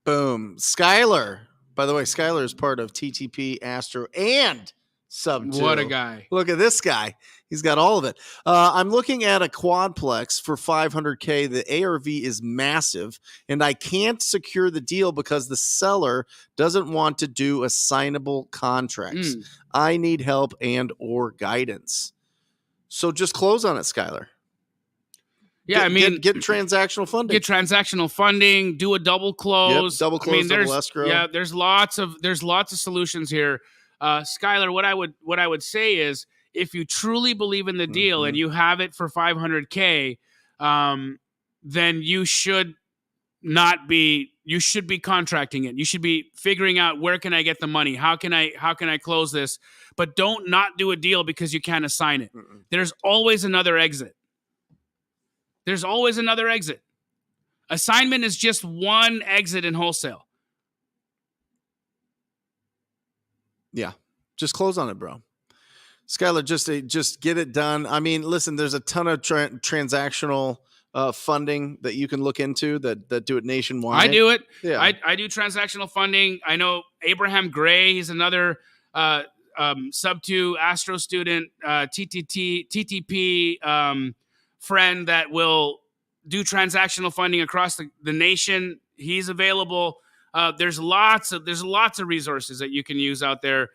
Boom. Skylar. By the way, Skylar is part of TTP, Astro, and Sub2. What a guy. Look at this guy. He's got all of it. I'm looking at a quadplex for $500K. The ARV is massive, and I can't secure the deal because the seller doesn't want to do assignable contracts. I need help and or guidance. So just close on it, Skylar. Yeah, get transactional funding. Get transactional funding. Do a double close. Yep, double close. Double escrow. Yeah, there's lots of solutions here. Skylar, what I would say is, if you truly believe in the deal and you have it for $500K, then you should not be, you should be contracting it. You should be figuring out, where can I get the money? How can I close this? But don't not do a deal because you can't assign it. Mm-mm. There's always another exit. There's always another exit. Assignment is just one exit in wholesale. Yeah. Just close on it, bro. Skylar, just get it done. I mean, listen, there's a ton of transactional funding that you can look into that do it nationwide. I do it. Yeah. I do transactional funding. I know Abraham Gray. He's another sub 2 Astro student, TTP friend that will do transactional funding across the nation. He's available. There's lots of resources that you can use out there.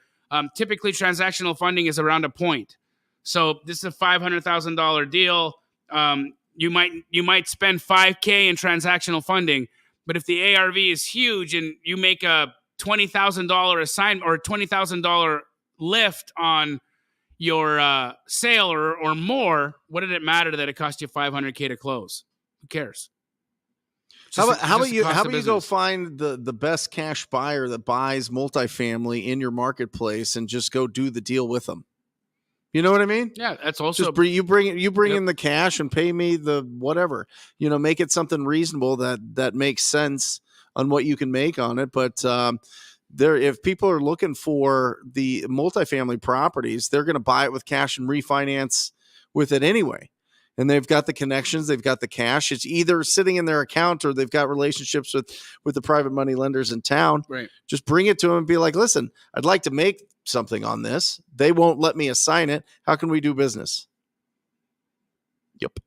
Typically, transactional funding is around a point. So this is a $500,000 deal. You might spend $5,000 in transactional funding, but if the ARV is huge and you make a $20,000 assignment or $20,000 lift on your sale or more, what did it matter that it cost you $500,000 to close? Who cares? How about you go find the best cash buyer that buys multifamily in your marketplace and just go do the deal with them? You know what I mean? Yeah, that's also just you bring in the cash and pay me the whatever. Make it something reasonable that makes sense on what you can make on it. But if people are looking for the multifamily properties, they're going to buy it with cash and refinance with it anyway. And they've got the connections, they've got the cash. It's either sitting in their account or they've got relationships with the private money lenders in town. Right. Just bring it to them and be like, listen, I'd like to make something on this. They won't let me assign it. How can we do business? Yep.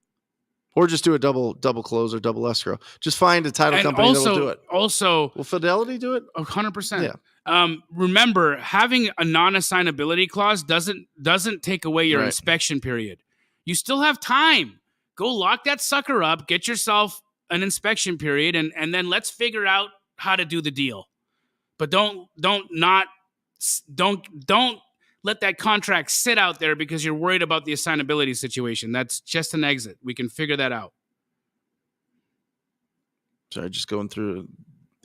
Or just do a double close or double escrow. Just find a title company that will do it. Also, will Fidelity do it? 100%. Yeah. Remember, having a non-assignability clause doesn't take away your inspection period. You still have time. Go lock that sucker up, get yourself an inspection period, and then let's figure out how to do the deal. But don't let that contract sit out there because you're worried about the assignability situation. That's just an exit. We can figure that out. Sorry, just going through.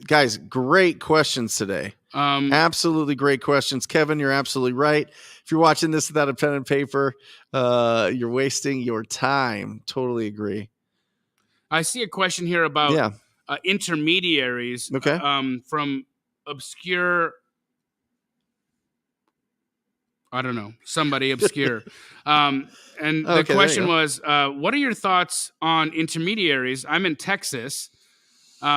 Guys, great questions today. Absolutely great questions. Kevin, you're absolutely right. If you're watching this without a pen and paper, you're wasting your time. Totally agree. I see a question here about intermediaries. Okay. From obscure, I don't know, somebody obscure. And the question was, what are your thoughts on intermediaries? I'm in Texas.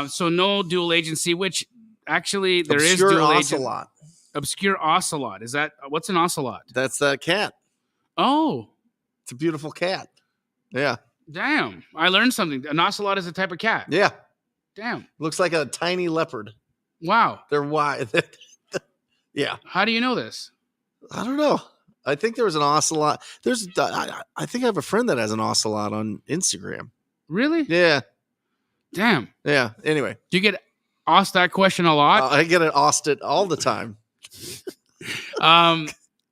So no dual agency, which actually there is dual ocelot. Obscure ocelot. Is that, what's an ocelot? That's that cat. Oh. It's a beautiful cat. Yeah. Damn. I learned something. An ocelot is a type of cat. Yeah. Damn. Looks like a tiny leopard. Wow. They're wide. Yeah. How do you know this? I don't know. I think there was an ocelot. I think I have a friend that has an ocelot on Instagram. Really? Yeah. Damn. Yeah. Anyway. Do you get asked that question a lot? I get it asked it all the time.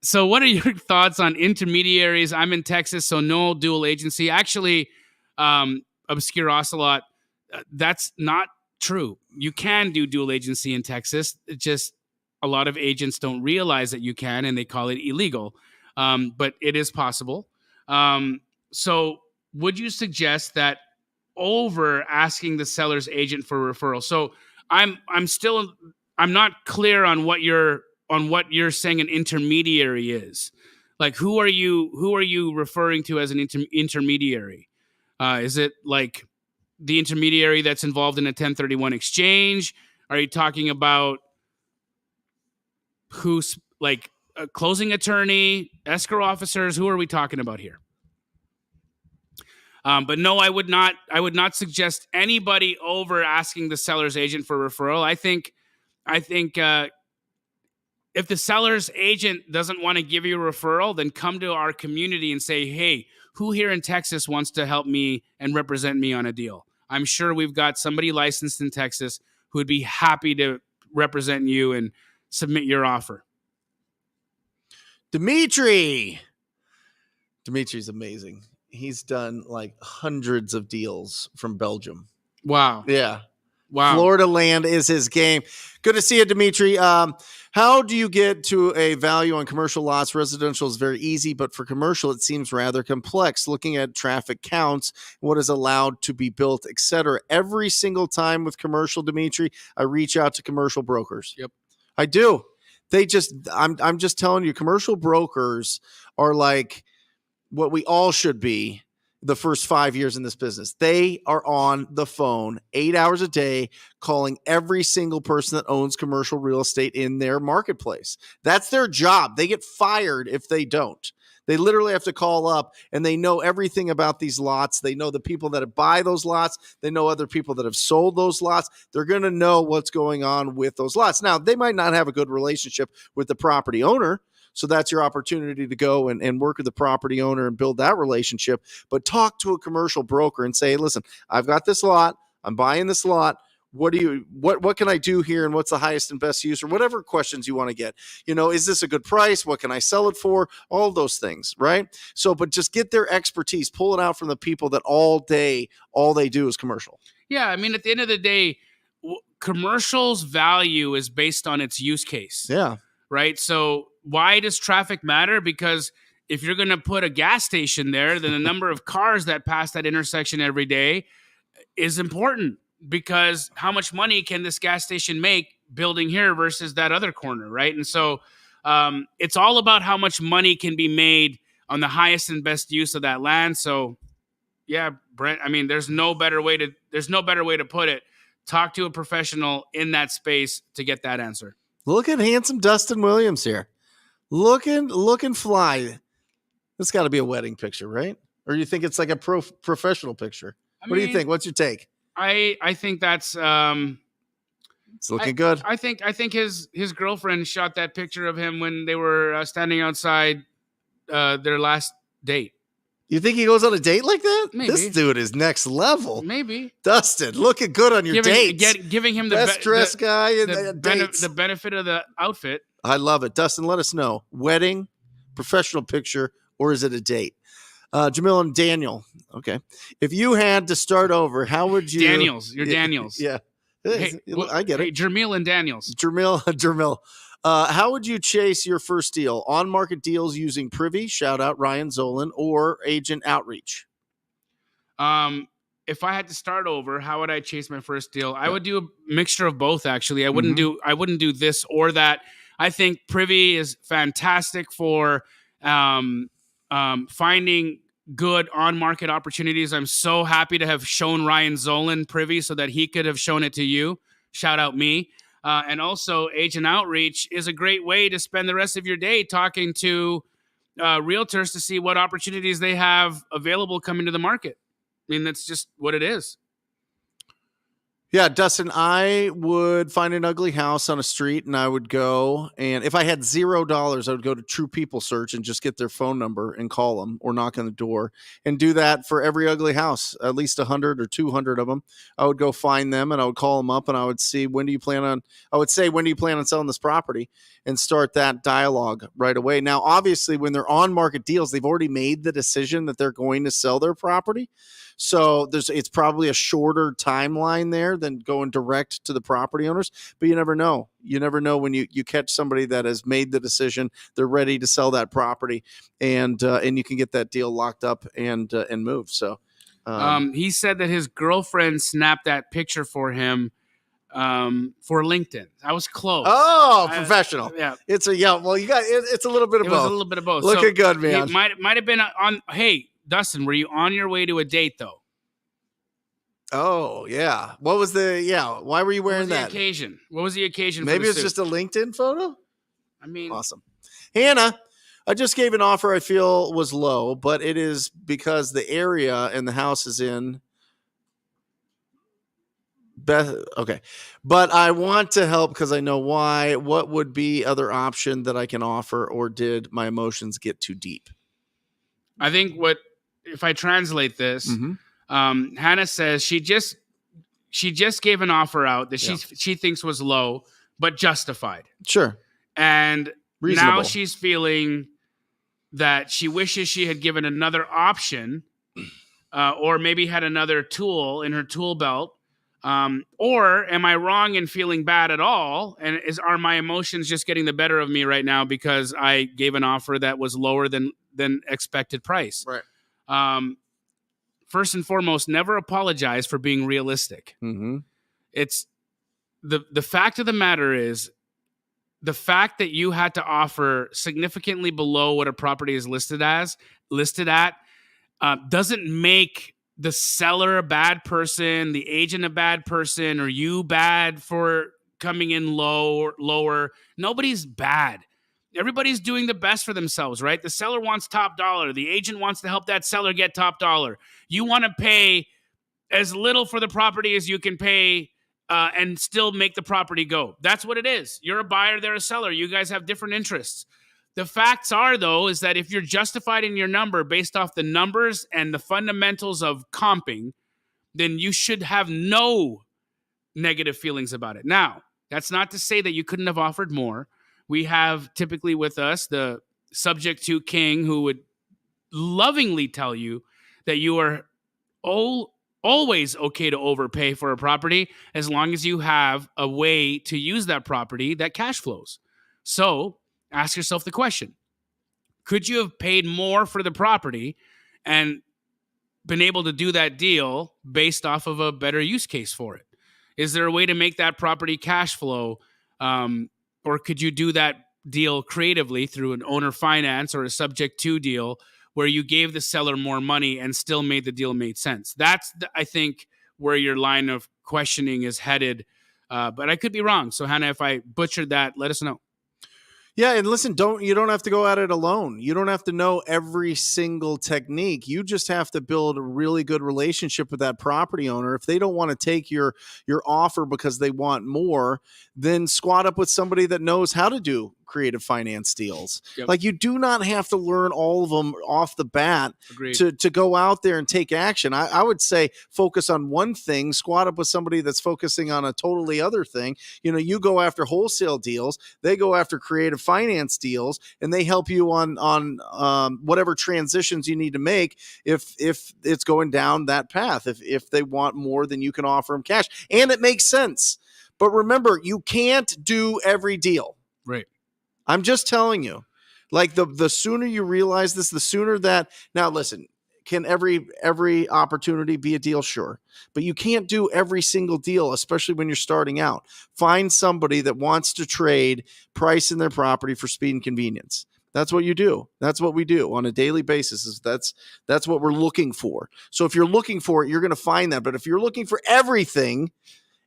So what are your thoughts on intermediaries? I'm in Texas, so no dual agency. Actually, obscure ocelot, that's not true. You can do dual agency in Texas. It just a lot of agents don't realize that you can, and they call it illegal. But it is possible. So would you suggest that over asking the seller's agent for referral? So I'm not clear on what you're saying an intermediary is. Like, who are you referring to as an intermediary? Is it like the intermediary that's involved in a 1031 exchange? Are you talking about who's like a closing attorney, escrow officers? Who are we talking about here? But no, I would not suggest anybody over asking the seller's agent for referral. I think if the seller's agent doesn't want to give you a referral, then come to our community and say, hey, who here in Texas wants to help me and represent me on a deal? I'm sure we've got somebody licensed in Texas who would be happy to represent you and submit your offer. Dimitri's amazing. he's done like hundreds of deals from Belgium. Wow. Yeah. Wow. Florida land is his game. Good to see you, Dimitri. How do you get to a value on commercial lots? Residential is very easy, but for commercial, it seems rather complex. Looking at traffic counts, what is allowed to be built, etc. Every single time with commercial, Dimitri, I reach out to commercial brokers. Yep. I do. I'm just telling you, commercial brokers are like what we all should be the first 5 years in this business. They are on the phone 8 hours a day, calling every single person that owns commercial real estate in their marketplace. That's their job. They get fired if they don't. They literally have to call up, and they know everything about these lots. They know the people that buy those lots. They know other people that have sold those lots. They're going to know what's going on with those lots. Now, they might not have a good relationship with the property owner, so that's your opportunity to go and work with the property owner and build that relationship. But talk to a commercial broker and say, hey, listen, I've got this lot. I'm buying this lot. What can I do here? And what's the highest and best use, or whatever questions you want to get? Is this a good price? What can I sell it for? All those things, right? So, but just get their expertise, pull it out from the people that all day, all they do is commercial. Yeah. I mean, at the end of the day, commercial's value is based on its use case. Yeah. Right. So why does traffic matter? Because if you're going to put a gas station there, then the number of cars that pass that intersection every day is important, because how much money can this gas station make building here versus that other corner, right? And so it's all about how much money can be made on the highest and best use of that land. So yeah, Brent, I mean, there's no better way to put it. Talk to a professional in that space to get that answer. Look at handsome Dustin Williams here. Looking fly. This got to be a wedding picture, right? Or you think it's like a professional picture? What do you think? What's your take? I think that's it's looking good. I think his girlfriend shot that picture of him when they were standing outside their last date. You think he goes on a date like that? Maybe. This dude is next level. Maybe. Dustin, looking good on your dates. Giving him the best dressed guy in the benefit of the outfit. I love it. Dustin, let us know. Wedding, professional picture, or is it a date? Jamil and Daniel. Okay. If you had to start over, how would you? Daniels. You're Daniels. Yeah. Hey, I get it. Jamil and Daniels. Jamil. How would you chase your first deal? On-market deals using Privy, shout out Ryan Zolan, or agent outreach? If I had to start over, how would I chase my first deal? I would do a mixture of both, actually. I wouldn't do this or that. I think Privy is fantastic for finding good on-market opportunities. I'm so happy to have shown Ryan Zolan Privy so that he could have shown it to you. Shout out me. And also, agent outreach is a great way to spend the rest of your day talking to realtors to see what opportunities they have available coming to the market. I mean, that's just what it is. Yeah, Dustin, I would find an ugly house on a street and I would go, and if I had $0, I would go to True People Search and just get their phone number and call them or knock on the door and do that for every ugly house, at least 100 or 200 of them. I would go find them and I would call them up and I would see, when do you plan on selling this property, and start that dialogue right away. Now, obviously, when they're on market deals, they've already made the decision that they're going to sell their property. So it's probably a shorter timeline there than going direct to the property owners, but you never know. You never know when you catch somebody that has made the decision, they're ready to sell that property, and you can get that deal locked up and move. So he said that his girlfriend snapped that picture for him for LinkedIn. I was close. Oh, professional. Yeah. It's a it's a little bit of both. It was a little bit of both. Looking good, man. It might have been on. Hey, Dustin, were you on your way to a date though? Oh yeah. What was why were you wearing that? What was the occasion? Maybe it's just a LinkedIn photo. I mean, awesome. Hannah, I just gave an offer I feel was low, but it is because the area and the house is in okay. But I want to help because I know why. What would be other option that I can offer, or did my emotions get too deep? I think if I translate this, Hannah says she just gave an offer out that she thinks was low, but justified. Sure. And reasonable. Now she's feeling that she wishes she had given another option or maybe had another tool in her tool belt? Or am I wrong in feeling bad at all? And are my emotions just getting the better of me right now because I gave an offer that was lower than expected price? Right. First and foremost, never apologize for being realistic. Mm-hmm. It's the fact of the matter is, the fact that you had to offer significantly below what a property is listed at doesn't make the seller a bad person, the agent a bad person, or you bad for coming in lower. Nobody's bad. Everybody's doing the best for themselves, right? The seller wants top dollar. The agent wants to help that seller get top dollar. You want to pay as little for the property as you can pay and still make the property go. That's what it is. You're a buyer, they're a seller. You guys have different interests. The facts are, though, is that if you're justified in your number based off the numbers and the fundamentals of comping, then you should have no negative feelings about it. Now, that's not to say that you couldn't have offered more. We have typically with us the subject to king who would lovingly tell you that you are always okay to overpay for a property as long as you have a way to use that property that cash flows. So ask yourself the question, could you have paid more for the property and been able to do that deal based off of a better use case for it? Is there a way to make that property cash flow? Or could you do that deal creatively through an owner finance or a subject to deal where you gave the seller more money and still made the deal make sense? That's, I think, where your line of questioning is headed. But I could be wrong. So, Hannah, if I butchered that, let us know. Yeah, and listen, you don't have to go at it alone. You don't have to know every single technique. You just have to build a really good relationship with that property owner. If they don't want to take your offer because they want more, then squat up with somebody that knows how to do creative finance deals. Yep. Like, you do not have to learn all of them off the bat. Agreed. to go out there and take action. I would say focus on one thing, squat up with somebody that's focusing on a totally other thing. You go after wholesale deals, they go after creative finance deals, and they help you on whatever transitions you need to make if it's going down that path, if they want more than you can offer them cash, and it makes sense. But remember, you can't do every deal. Right. I'm just telling you, like, the sooner you realize this, the sooner that, now listen, can every opportunity be a deal? Sure. But you can't do every single deal, especially when you're starting out. Find somebody that wants to trade price in their property for speed and convenience. That's what you do. That's what we do on a daily basis. That's what we're looking for. So if you're looking for it, you're going to find that. But if you're looking for everything,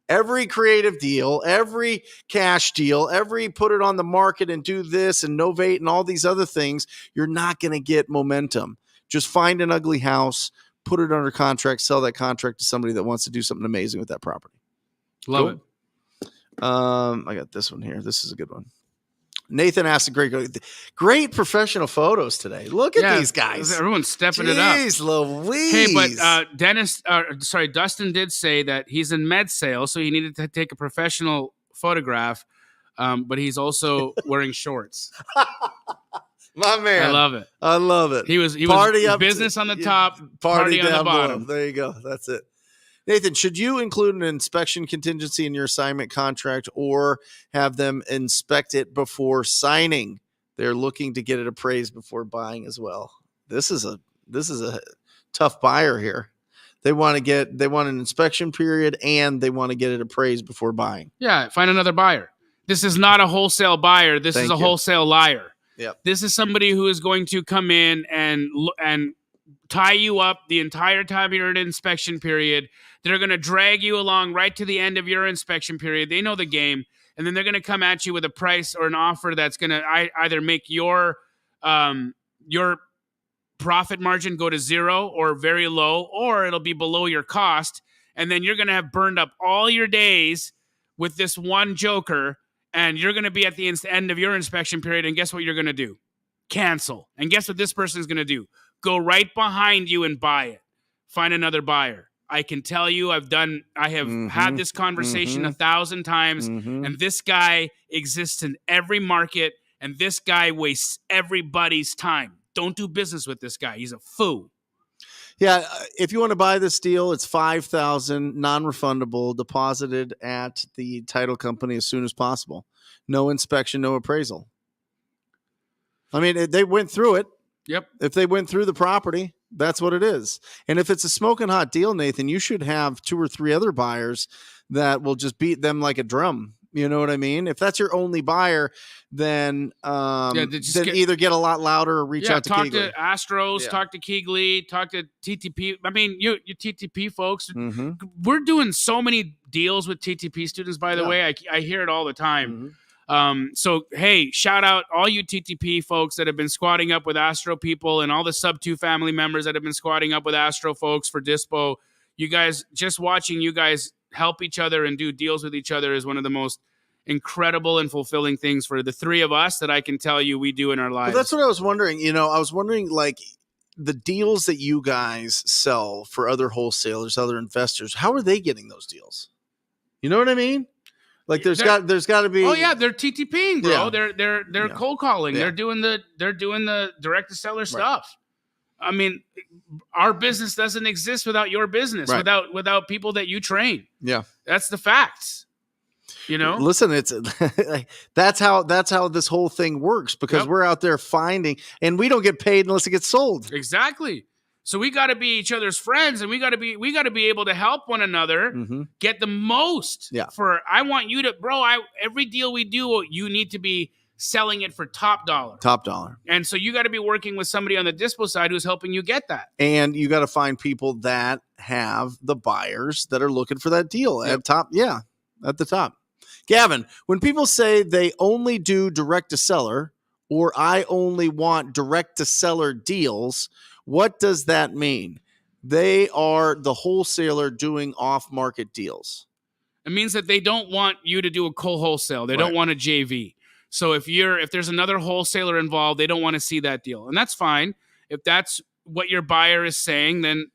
every creative deal, every cash deal, every put it on the market and do this and novate and all these other things, you're not going to get momentum. Just find an ugly house, put it under contract, sell that contract to somebody that wants to do something amazing with that property. Love it. I got this one here. This is a good one. Nathan asked great professional photos today. Look at these guys. Everyone's stepping it up. Jeez Louise. Hey, but Dustin did say that he's in med sales, so he needed to take a professional photograph, but he's also wearing shorts. My man. I love it. I love it. He was business on the top, party on the bottom. Below. There you go. That's it. Nathan, should you include an inspection contingency in your assignment contract or have them inspect it before signing? They're looking to get it appraised before buying as well. This is a tough buyer here. They want an inspection period and they want to get it appraised before buying. Yeah, find another buyer. This is not a wholesale buyer. This is a wholesale liar. Yep. This is somebody who is going to come in and tie you up the entire time you're in an inspection period. They're going to drag you along right to the end of your inspection period. They know the game. And then they're going to come at you with a price or an offer that's going to either make your profit margin go to zero or very low, or it'll be below your cost. And then you're going to have burned up all your days with this one joker. And you're going to be at the end of your inspection period. And guess what you're going to do? Cancel. And guess what this person is going to do? Go right behind you and buy it. Find another buyer. I can tell you I have had this conversation 1,000 times, and this guy exists in every market, and this guy wastes everybody's time. Don't do business with this guy. He's a fool. Yeah, if you want to buy this deal, it's $5,000 non-refundable, deposited at the title company as soon as possible. No inspection, no appraisal. I mean, they went through it. Yep. If they went through the property, that's what it is. And if it's a smoking hot deal, Nathan, you should have 2 or 3 other buyers that will just beat them like a drum. You know what I mean? If that's your only buyer, then either get a lot louder or reach out to talk Keegley. to Astros, talk to Keegley, talk to TTP. I mean, you TTP folks, we're doing so many deals with TTP students, by the way. I hear it all the time. So, hey, shout out all you TTP folks that have been squatting up with Astro people and all the sub-2 family members that have been squatting up with Astro folks for Dispo. You guys, just watching you guys help each other and do deals with each other is one of the most incredible and fulfilling things for the 3 of us that I can tell you we do in our lives. Well, that's what I was wondering. I was wondering, like, the deals that you guys sell for other wholesalers, other investors, how are they getting those deals? You know what I mean? Like there's got to be. Oh yeah, they're TTPing, bro. Yeah. They're cold calling. Yeah. They're doing the direct to seller stuff. I mean, our business doesn't exist without your business, without people that you train. Yeah, that's the facts. Listen, it's that's how this whole thing works, because we're out there finding, and we don't get paid unless it gets sold. Exactly. So we got to be each other's friends, and we got to be able to help one another get the most. Yeah. I want you to, bro. Every deal we do, you need to be selling it for top dollar. Top dollar. And so you got to be working with somebody on the dispo side who's helping you get that. And you got to find people that have the buyers that are looking for that deal at top. Yeah, at the top. Gavin, when people say they only do direct to seller, or I only want direct to seller deals, what does that mean? They are the wholesaler doing off-market deals. It means that they don't want you to do a co-wholesale. They don't want a JV. So if there's another wholesaler involved, they don't want to see that deal. And that's fine. If that's what your buyer is saying, then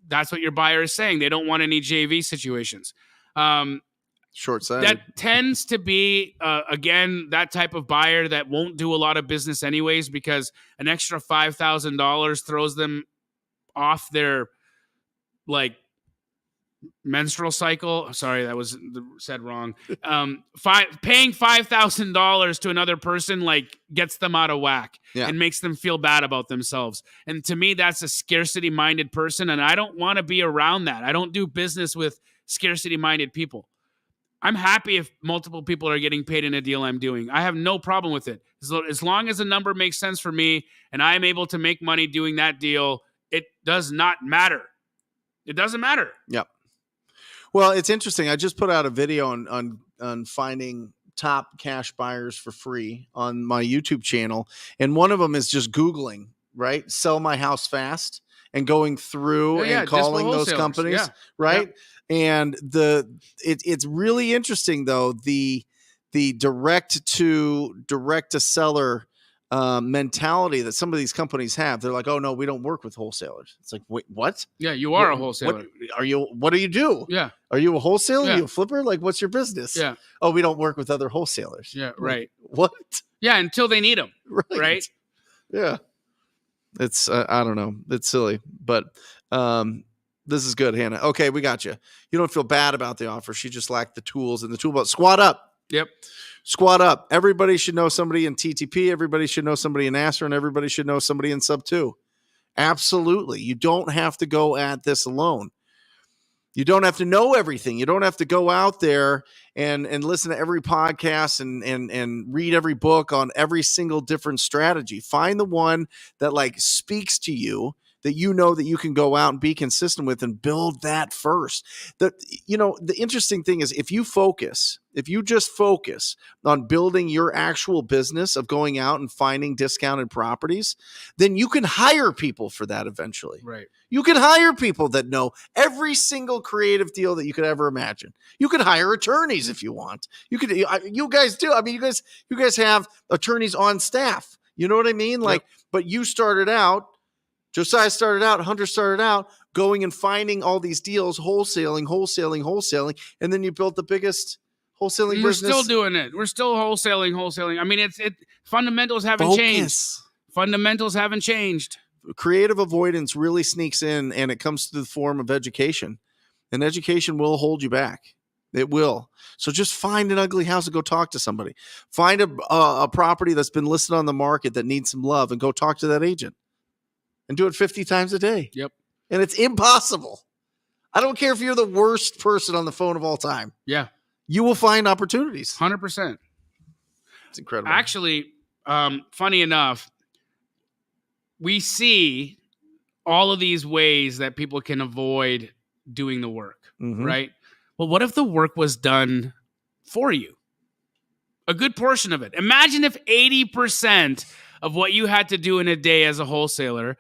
that's what your buyer is saying. They don't want any JV situations. Short-sighted. That tends to be, again, that type of buyer that won't do a lot of business anyways, because an extra $5,000 throws them off their, menstrual cycle. Sorry, that was said wrong. Paying $5,000 to another person, gets them out of whack and makes them feel bad about themselves. And to me, that's a scarcity-minded person, and I don't want to be around that. I don't do business with scarcity-minded people. I'm happy if multiple people are getting paid in a deal I'm doing. I have no problem with it. As long as the number makes sense for me and I'm able to make money doing that deal, it does not matter. It doesn't matter. Yep. Well, it's interesting. I just put out a video on finding top cash buyers for free on my YouTube channel. And one of them is just Googling, right? Sell my house fast, and going through and calling those companies, right? Yeah. And it's really interesting though, the direct to seller mentality that some of these companies have. They're like, oh no, we don't work with wholesalers. It's like, wait, what? Yeah, you are a wholesaler. What do you do? Yeah. Are you a wholesaler? Yeah. Are you a flipper? What's your business? Yeah. Oh, we don't work with other wholesalers. Yeah, right. What? Yeah, until they need them. Right? Yeah. It's I don't know. It's silly, but this is good, Hannah. Okay, we got you. You don't feel bad about the offer. She just lacked the tools in the toolbox. Squat up. Yep. Squat up. Everybody should know somebody in TTP. Everybody should know somebody in Astro, and everybody should know somebody in Sub 2. Absolutely. You don't have to go at this alone. You don't have to know everything. You don't have to go out there and listen to every podcast and read every book on every single different strategy. Find the one that speaks to you, that you know that you can go out and be consistent with, and build that first. The interesting thing is, if you just focus on building your actual business of going out and finding discounted properties, then you can hire people for that eventually. Right. You can hire people that know every single creative deal that you could ever imagine. You could hire attorneys if you want. You guys do. I mean, you guys have attorneys on staff. You know what I mean? But you started out, Josiah started out, Hunter started out going and finding all these deals, wholesaling, and then you built the biggest wholesaling business. We're still doing it. We're still wholesaling. I mean, fundamentals haven't changed. Fundamentals haven't changed. creative avoidance really sneaks in, and it comes to the form of education. And education will hold you back. It will. So just find an ugly house and go talk to somebody. Find a property that's been listed on the market that needs some love and go talk to that agent. And do it 50 times a day. Yep. And it's impossible. I don't care if you're the worst person on the phone of all time. Yeah. You will find opportunities. 100%. It's incredible. Actually, funny enough, we see all of these ways that people can avoid doing the work, right? Well, what if the work was done for you? A good portion of it. Imagine if 80% of what you had to do in a day as a wholesaler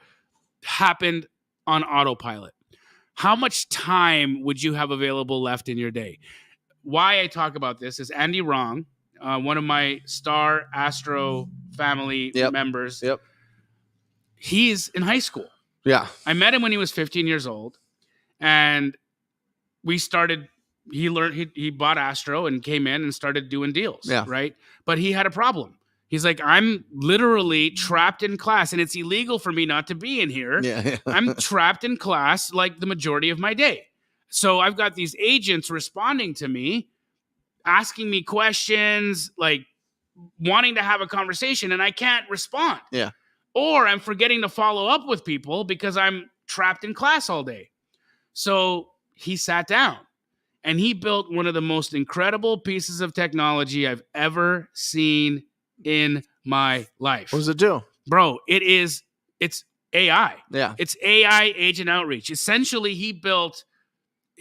happened on autopilot. How much time would you have available left in your day? Why I talk about this is Andy Wrong, one of my Star Astro family members. Yep. He's in high school. Yeah. I met him when he was 15 years old, and we started. He bought Astro and came in and started doing deals. Yeah. Right. But he had a problem. He's like, I'm literally trapped in class, and it's illegal for me not to be in here. Yeah. I'm trapped in class like the majority of my day. So I've got these agents responding to me, asking me questions, like wanting to have a conversation, and I can't respond. Yeah. Or I'm forgetting to follow up with people because I'm trapped in class all day. So he sat down and he built one of the most incredible pieces of technology I've ever seen in my life. What does it do? Bro, it's AI. Yeah. It's AI agent outreach. Essentially,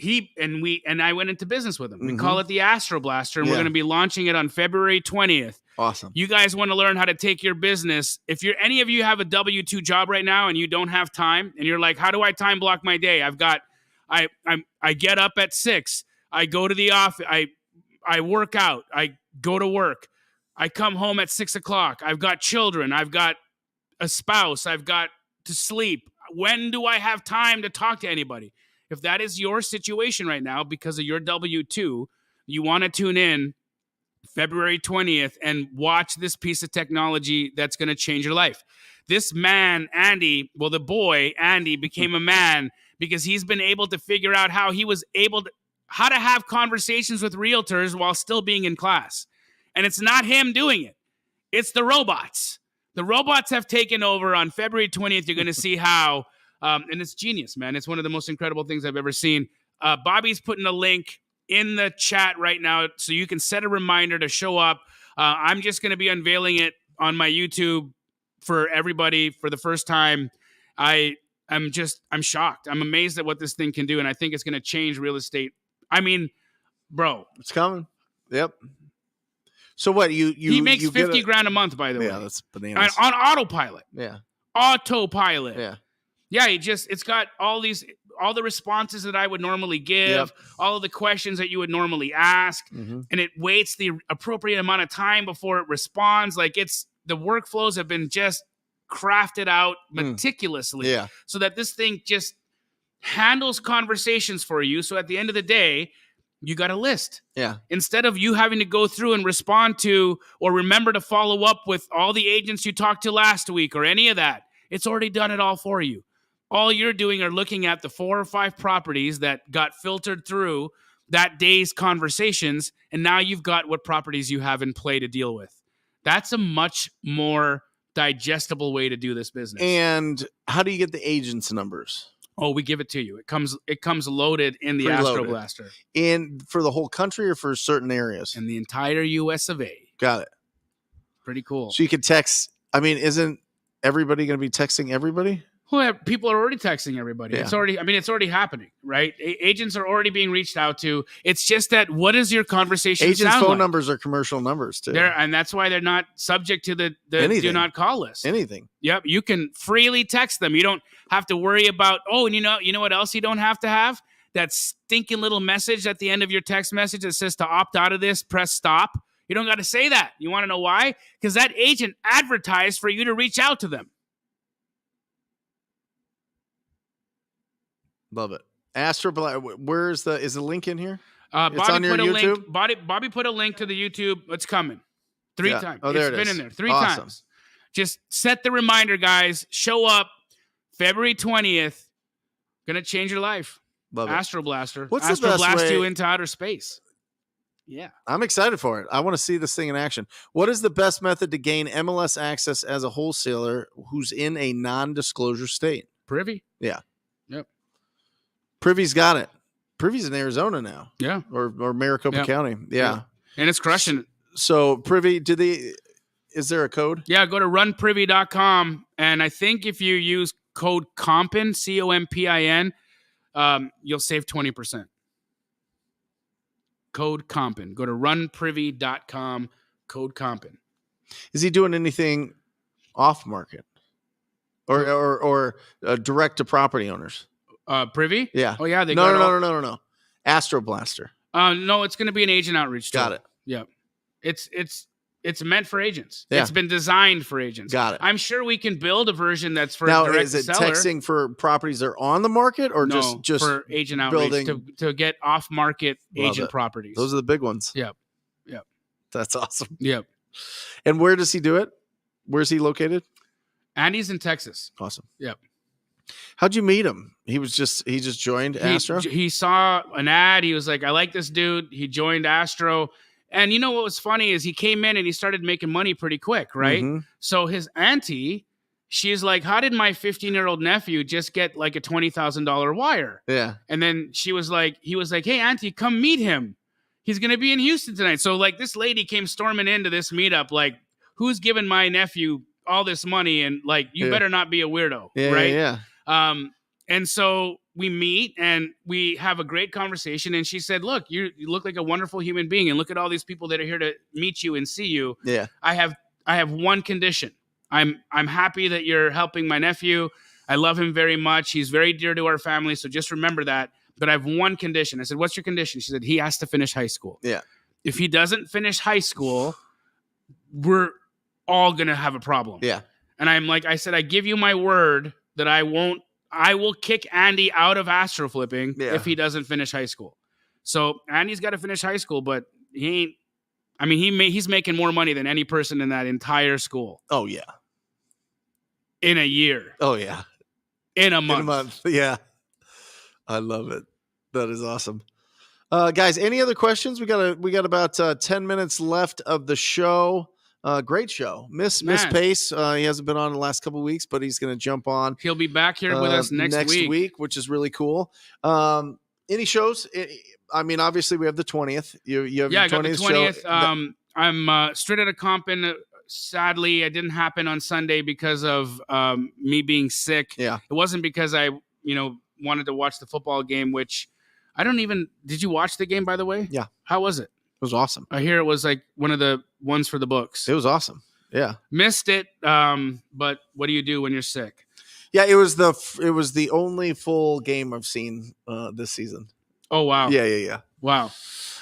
I went into business with him. We call it the Astro Blaster, and we're going to be launching it on February 20th. Awesome. You guys want to learn how to take your business. If any of you have a W-2 job right now and you don't have time, and you're like, how do I time block my day? I get up at 6. I go to the office. I work out. I go to work. I come home at 6 o'clock. I've got children. I've got a spouse. I've got to sleep. When do I have time to talk to anybody? If that is your situation right now because of your W-2, you want to tune in February 20th and watch this piece of technology that's going to change your life. This man, Andy, the boy, Andy, became a man because he's been able to figure out how to have conversations with realtors while still being in class. And it's not him doing it. It's the robots. The robots have taken over. On February 20th, you're going to see how, and it's genius, man. It's one of the most incredible things I've ever seen. Bobby's putting a link in the chat right now so you can set a reminder to show up. I'm just going to be unveiling it on my YouTube for everybody for the first time. I'm shocked. I'm amazed at what this thing can do, and I think it's going to change real estate. I mean, bro. It's coming. Yep. So what, he makes 50 grand a month, by the way. Yeah, that's bananas. On autopilot. Yeah. Autopilot. Yeah. Yeah, it's got all the responses that I would normally give, all of the questions that you would normally ask, and it waits the appropriate amount of time before it responds. Like the workflows have been just crafted out meticulously so that this thing just handles conversations for you. So at the end of the day, you got a list. Yeah. Instead of you having to go through and respond to or remember to follow up with all the agents you talked to last week or any of that, it's already done it all for you. All you're doing are looking at the 4 or 5 properties that got filtered through that day's conversations, and now you've got what properties you have in play to deal with. That's a much more digestible way to do this business. And how do you get the agents' numbers? Oh, we give it to you. It comes loaded in the Astro Blaster. And for the whole country or for certain areas? In the entire US of A. Got it. Pretty cool. So you could text. I mean, isn't everybody going to be texting everybody? Well, people are already texting everybody. Yeah. It's already happening, right? Agents are already being reached out to. It's just that what is your conversation Agents' sound phone like? numbers are commercial numbers too. And that's why they're not subject to the do not call list. Anything. Yep. You can freely text them. You don't have to worry about, and you know what else you don't have to have? That stinking little message at the end of your text message that says to opt out of this, press stop. You don't got to say that. You want to know why? Because that agent advertised for you to reach out to them. Love it. Astro Black. Is the link in here? Bobby it's on your YouTube? Bobby put a link to the YouTube. It's coming. 3 times. Oh, there it's been is. in there 3 Awesome. times. Just set the reminder, guys. Show up. February 20th, gonna change your life. Love it. Astro Blaster. What's the Astro best Blast way- you into outer space. Yeah. I'm excited for it. I want to see this thing in action. What is the best method to gain MLS access as a wholesaler who's in a non-disclosure state? Privy. Yeah. Yep. Privy's got it. Privy's in Arizona now. Yeah. Or Maricopa Yep. County. Yeah. Yep. And it's crushing it. So Privy, is there a code? Yeah, go to runprivy.com. And I think if you use code COMPIN, COMPIN, you'll save 20%. Code COMPIN. Go to runprivy.com, code COMPIN. Is he doing anything off market or direct to property owners? Privy? Yeah. Oh, yeah. They No, got all- no. Astro Blaster. No, it's going to be an agent outreach tool. Got it. Yeah. It's meant for agents. Yeah. It's been designed for agents. Got it. I'm sure we can build a version that's for Now, direct is it seller. texting for properties that are on the market or No, just for agent outreach to get off market Love agent it. properties. Those are the big ones. Yep. That's awesome. Yep. And where does he do it? Where's he located? Andy's in Texas. Awesome. Yep. How'd you meet him? He just joined Astro? He saw an ad. He was like, I like this dude. He joined Astro. And you know what was funny is he came in and he started making money pretty quick, right? Mhm. So his auntie, she's like, how did my 15-year-old nephew just get like a $20,000 wire? Yeah. And then he was like, hey, auntie, come meet him. He's going to be in Houston tonight. So like this lady came storming into this meetup, like, who's giving my nephew all this money? And like, you better not be a weirdo, Yeah. right? Yeah. And so we meet and we have a great conversation. And she said, look, you look like a wonderful human being. And look at all these people that are here to meet you and see you. Yeah. I have one condition. I'm happy that you're helping my nephew. I love him very much. He's very dear to our family. So just remember that. But I have one condition. I said, what's your condition? She said, he has to finish high school. Yeah. If he doesn't finish high school, we're all going to have a problem. Yeah. And I said, I give you my word that I will kick Andy out of astro flipping if he doesn't finish high school. So Andy's got to finish high school, but he's making more money than any person in that entire school Oh, yeah. in a year, Oh, yeah. in a In month. a month. Yeah. I love it. That is awesome. Guys, any other questions? We got about 10 minutes left of the show. Great show. Miss Pace. He hasn't been on the last couple of weeks, but he's going to jump on. He'll be back here with us next week, which is really cool. Any shows? I mean, obviously we have the 20th. You have Yeah, I the got the 20th. 20th. I'm straight out of Compton. Sadly, it didn't happen on Sunday because of me being sick. Yeah. It wasn't because I, wanted to watch the football game, which I don't even. Did you watch the game, by the way? Yeah. How was it? It was awesome. I hear it was like one of the ones for the books. It was awesome. Yeah. Missed it. But what do you do when you're sick? Yeah. It was the only full game I've seen this season. Oh, wow. Yeah. Wow.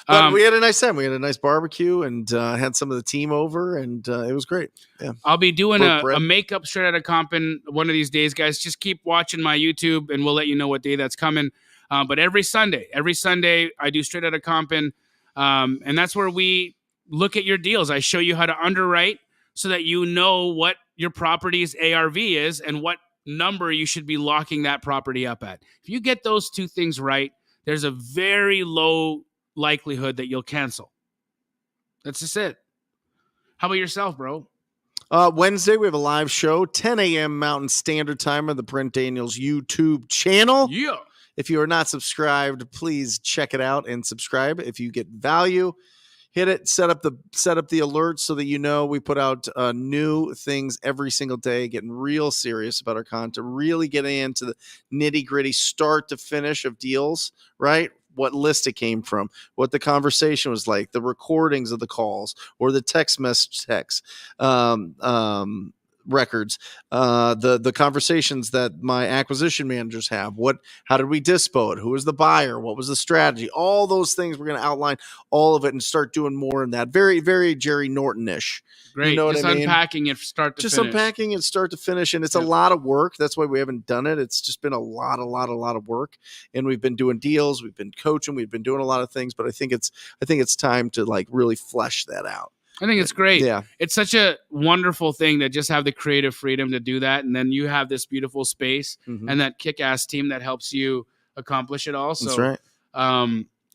But we had a nice time. We had a nice barbecue and had some of the team over, and it was great. Yeah. I'll be doing Broke a bread. makeup straight out of Compton one of these days, guys. Just keep watching my YouTube, and we'll let you know what day that's coming. But every Sunday, I do straight out of Compton, and that's where we look at your deals. I show you how to underwrite so that you know what your property's ARV is and what number you should be locking that property up at. If you get those two things right, there's a very low likelihood that you'll cancel. That's just it. How about yourself, bro? Wednesday, we have a live show, 10 a.m. Mountain Standard Time on the Brent Daniels YouTube channel. Yeah. If you are not subscribed, please check it out and subscribe. If you get value, hit it, set up the alerts so that you know we put out new things every single day, getting real serious about our content, really getting into the nitty-gritty start to finish of deals, right? What list it came from, what the conversation was like, the recordings of the calls or the text message records, the conversations that my acquisition managers have. How did we dispo it? Who was the buyer? What was the strategy? All those things we're going to outline all of it and start doing more in that. Very, very Jerry Norton-ish. Great. You know just what I mean? unpacking it start to Just finish. unpacking it start to finish. And it's a lot of work. That's why we haven't done it. It's just been a lot of work. And we've been doing deals. We've been coaching. We've been doing a lot of things. But I think it's time to like really flesh that out. I think it's great. Yeah. It's such a wonderful thing to just have the creative freedom to do that. And then you have this beautiful space and that kick-ass team that helps you accomplish it all. So, That's right.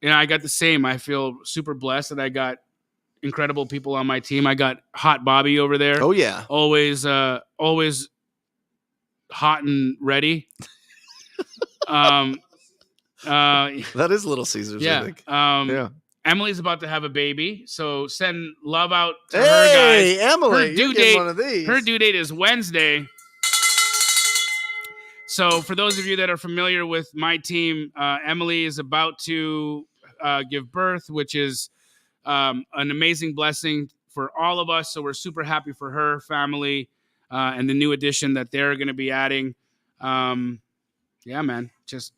I got the same. I feel super blessed that I got incredible people on my team. I got Hot Bobby over there. Oh, yeah. Always hot and ready. That is Little Caesars, I think. Yeah. Emily's about to have a baby, so send love out to her, Hey, guys. Emily, Her due you're getting date, one of these. Her due date is Wednesday. So for those of you that are familiar with my team, Emily is about to give birth, which is an amazing blessing for all of us. So we're super happy for her family and the new addition that they're going to be adding. Yeah, man, just.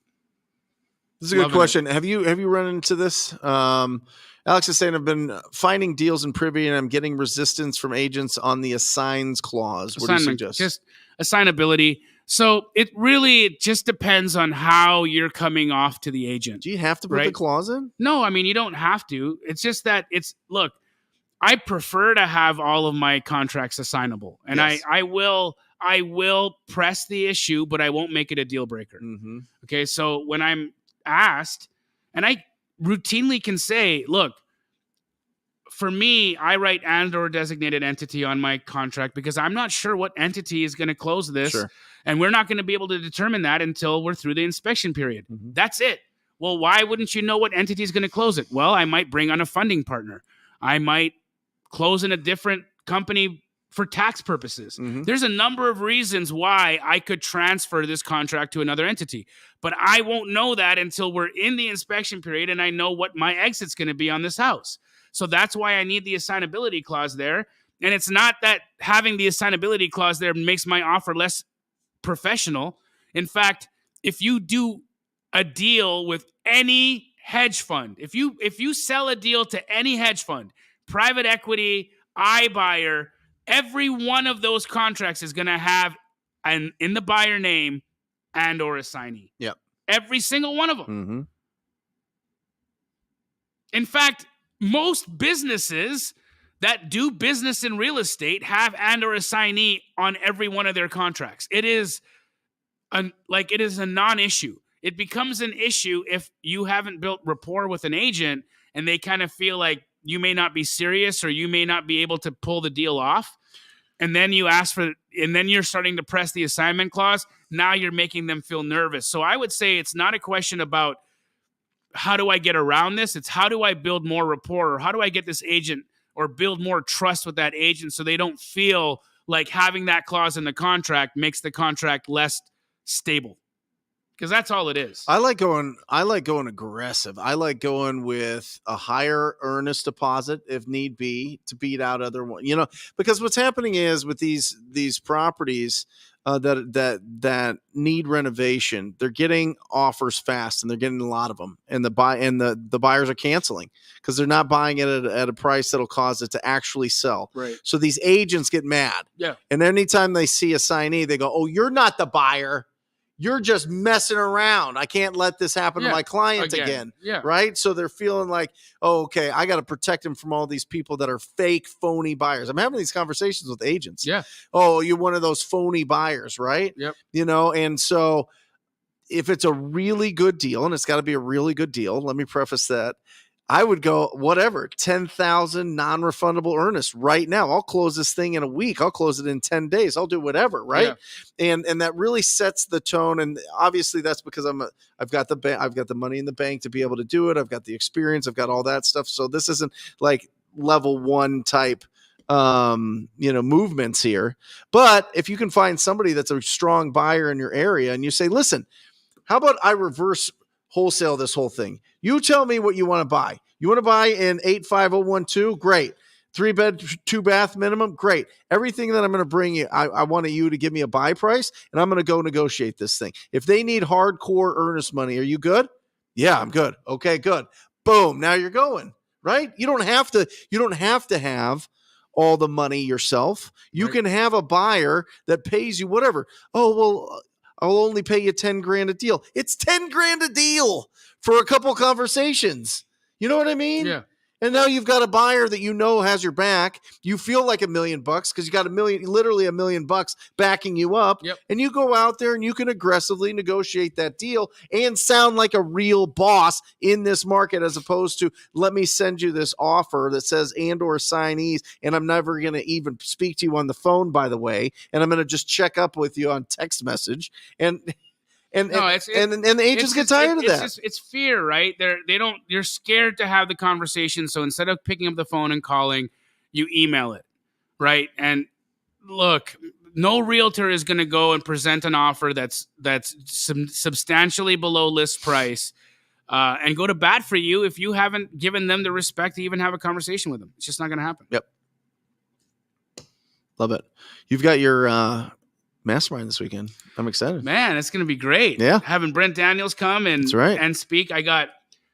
This is a good question. Have you run into this? Alex is saying I've been finding deals in Privy and I'm getting resistance from agents on the assigns clause. What do you suggest? Just assignability. So it really just depends on how you're coming off to the agent. Do you have to put the clause in? No, I mean, you don't have to. It's just that look, I prefer to have all of my contracts assignable, and yes. I will press the issue, but I won't make it a deal breaker. Mm-hmm. Okay. So when I'm asked, and I routinely can say, look, for me, I write and or designated entity on my contract because I'm not sure what entity is going to close this. Sure. And we're not going to be able to determine that until we're through the inspection period. Mm-hmm. That's it. Well, why wouldn't you know what entity is going to close it? Well, I might bring on a funding partner. I might close in a different company for tax purposes. Mm-hmm. There's a number of reasons why I could transfer this contract to another entity, but I won't know that until we're in the inspection period and I know what my exit's going to be on this house. So that's why I need the assignability clause there. And it's not that having the assignability clause there makes my offer less professional. In fact, if you do a deal with any hedge fund, if you sell a deal to any hedge fund, private equity, iBuyer, every one of those contracts is going to have in the buyer name and or assignee. Yep. Every single one of them. Mm-hmm. In fact, most businesses that do business in real estate have and or assignee on every one of their contracts. It is a non-issue. It becomes an issue if you haven't built rapport with an agent and they kind of feel like you may not be serious or you may not be able to pull the deal off. And then you ask for, and then you're starting to press the assignment clause. Now you're making them feel nervous. So I would say it's not a question about how do I get around this? It's how do I build more rapport or how do I get this agent or build more trust with that agent so they don't feel like having that clause in the contract makes the contract less stable. Because that's all it is. I like going aggressive. I like going with a higher earnest deposit if need be to beat out other one. Because what's happening is with these properties that need renovation, they're getting offers fast and they're getting a lot of them, and the buyers are canceling because they're not buying it at a price that'll cause it to actually sell. Right. So these agents get mad. Yeah. And anytime they see a signee, they go, "Oh, you're not the buyer. You're just messing around. I can't let this happen to my client again." Yeah. Right. So they're feeling like, oh, okay, I got to protect them from all these people that are fake, phony buyers. I'm having these conversations with agents. Yeah. Oh, you're one of those phony buyers, right? Yep. And so if it's a really good deal, and it's got to be a really good deal, let me preface that, I would go whatever, 10,000 non-refundable earnest right now. I'll close this thing in a week. I'll close it in 10 days. I'll do whatever. Right. Yeah. And that really sets the tone. And obviously that's because I've got the money in the bank to be able to do it. I've got the experience. I've got all that stuff. So this isn't like level one type, movements here. But if you can find somebody that's a strong buyer in your area and you say, listen, how about I reverse wholesale this whole thing? You tell me what you want to buy. You want to buy in 85012? Great. 3-bed, 2-bath minimum? Great. Everything that I'm going to bring you, I want you to give me a buy price, and I'm going to go negotiate this thing. If they need hardcore earnest money, are you good? Yeah, I'm good. Okay, good. Boom. Now you're going, right? You don't have to have all the money yourself. You can have a buyer that pays you whatever. Oh, well, I'll only pay you 10 grand a deal. It's 10 grand a deal for a couple conversations. You know what I mean? Yeah. And now you've got a buyer that has your back. You feel like $1 million because you got literally $1 million backing you up. Yep. And you go out there and you can aggressively negotiate that deal and sound like a real boss in this market, as opposed to, let me send you this offer that says and/or signees, and I'm never going to even speak to you on the phone, by the way, and I'm going to just check up with you on text message. And the agents get tired of that. It's fear, right? You're scared to have the conversation. So instead of picking up the phone and calling, you email it, right? And look, no realtor is going to go and present an offer that's substantially below list price and go to bat for you if you haven't given them the respect to even have a conversation with them. It's just not going to happen. Yep. Love it. You've got your mastermind this weekend. I'm excited. Man, it's going to be great. Yeah. Having Brent Daniels come and speak. I got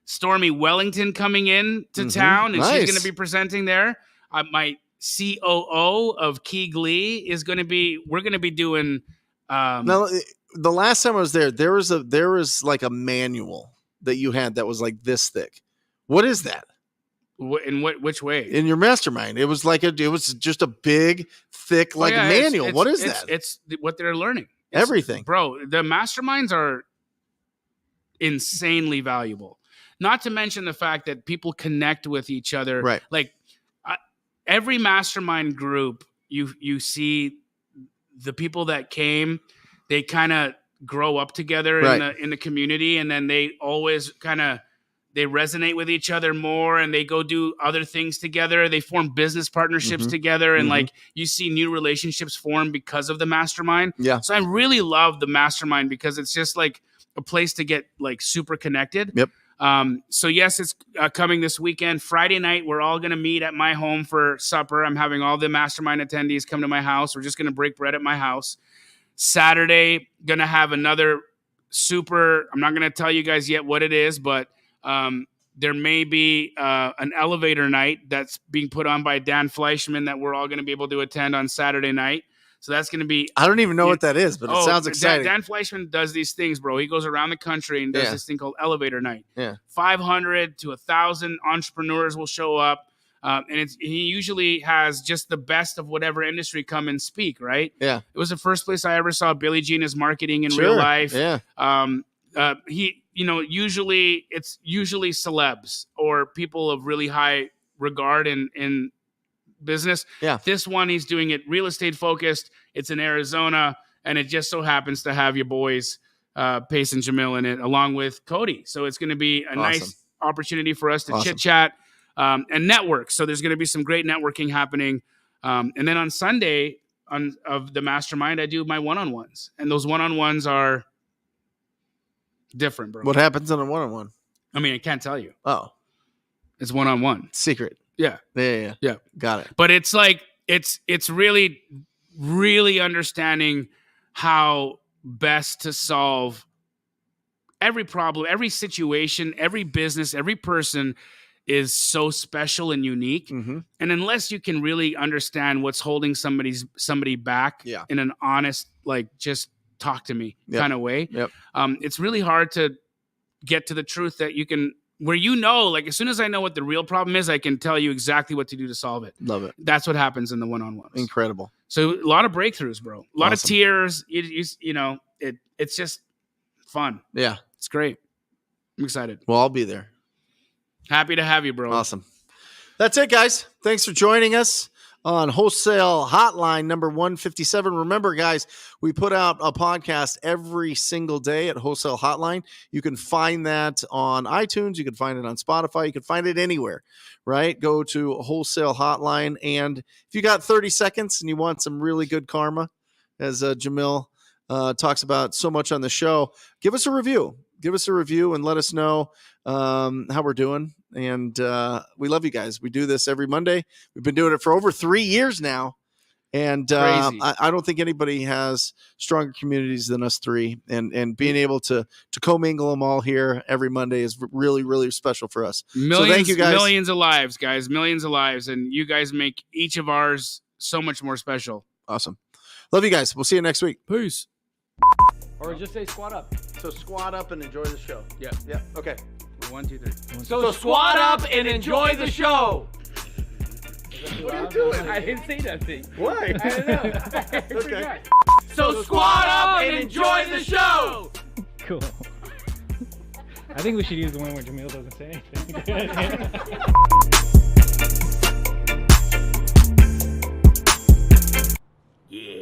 Stormy Wellington coming in to town, and she's going to be presenting there. My COO of Key Glee we're going to be doing. Now, the last time I was there was like a manual that you had that was like this thick. What is that? Which way? In your mastermind, it was just a big, thick, manual. What is that? It's what they're learning. Everything, bro. The masterminds are insanely valuable. Not to mention the fact that people connect with each other. Right. Like every mastermind group, you see the people that came, they kind of grow up together in the community, and then they always they resonate with each other more, and they go do other things together. They form business partnerships together, and like you see new relationships form because of the mastermind. Yeah. So I really love the mastermind because it's just like a place to get like super connected. Yep. So yes, it's coming this weekend. Friday night, we're all going to meet at my home for supper. I'm having all the mastermind attendees come to my house. We're just going to break bread at my house. Saturday, going to have another super, I'm not going to tell you guys yet what it is, but there may be an elevator night that's being put on by Dan Fleischman that we're all going to be able to attend on Saturday night. So that's going to be... I don't even know what that is, but it sounds exciting. Dan Fleischman does these things, bro. He goes around the country and does this thing called elevator night. Yeah. 500 to 1,000 entrepreneurs will show up. And he usually has just the best of whatever industry come and speak, right? Yeah. It was the first place I ever saw Billie Jean as marketing in real life. Yeah. Usually it's celebs or people of really high regard in business. Yeah. This one, he's doing it real estate focused. It's in Arizona, and it just so happens to have your boys, Pace and Jamil in it, along with Cody. So it's going to be a nice opportunity for us to chit chat and network. So there's going to be some great networking happening. And then on Sunday of the mastermind, I do my one-on-ones, and those one-on-ones are different, bro. What happens on a one-on-one? I mean, I can't tell you. Oh, it's one-on-one. Secret. Yeah. Yeah. Got it. But it's like, it's really, really understanding how best to solve every problem, every situation, every business, every person is so special and unique. Mm-hmm. And unless you can really understand what's holding somebody back in an honest, like, just talk to me kind of way. Yep. It's really hard to get to the truth that you can, where like as soon as I know what the real problem is, I can tell you exactly what to do to solve it. Love it. That's what happens in the one-on-ones. Incredible. So a lot of breakthroughs, bro. A lot of tears. It's just fun. Yeah. It's great. I'm excited. Well, I'll be there. Happy to have you, bro. Awesome. That's it, guys. Thanks for joining us on Wholesale Hotline number 157. Remember, guys, we put out a podcast every single day at Wholesale Hotline. You can find that on iTunes. You can find it on Spotify. You can find it anywhere, right? Go to Wholesale Hotline. And if you got 30 seconds and you want some really good karma, as Jamil talks about so much on the show, give us a review. Give us a review and let us know how we're doing. And we love you guys. We do this every Monday. We've been doing it for over 3 years now. And I don't think anybody has stronger communities than us three. And being able to commingle them all here every Monday is really, really special for us. So thank you, guys. Millions of lives, guys. Millions of lives. And you guys make each of ours so much more special. Awesome. Love you guys. We'll see you next week. Peace. Or just say squat up. So squat up and enjoy the show. Yeah. Yeah. Okay. 1, 2, 3. So squat up and enjoy the show. What are you doing? I didn't say nothing. Why? I don't know. Okay. So squat up and enjoy the show. Cool. I think we should use the one where Jamil doesn't say anything. Yeah.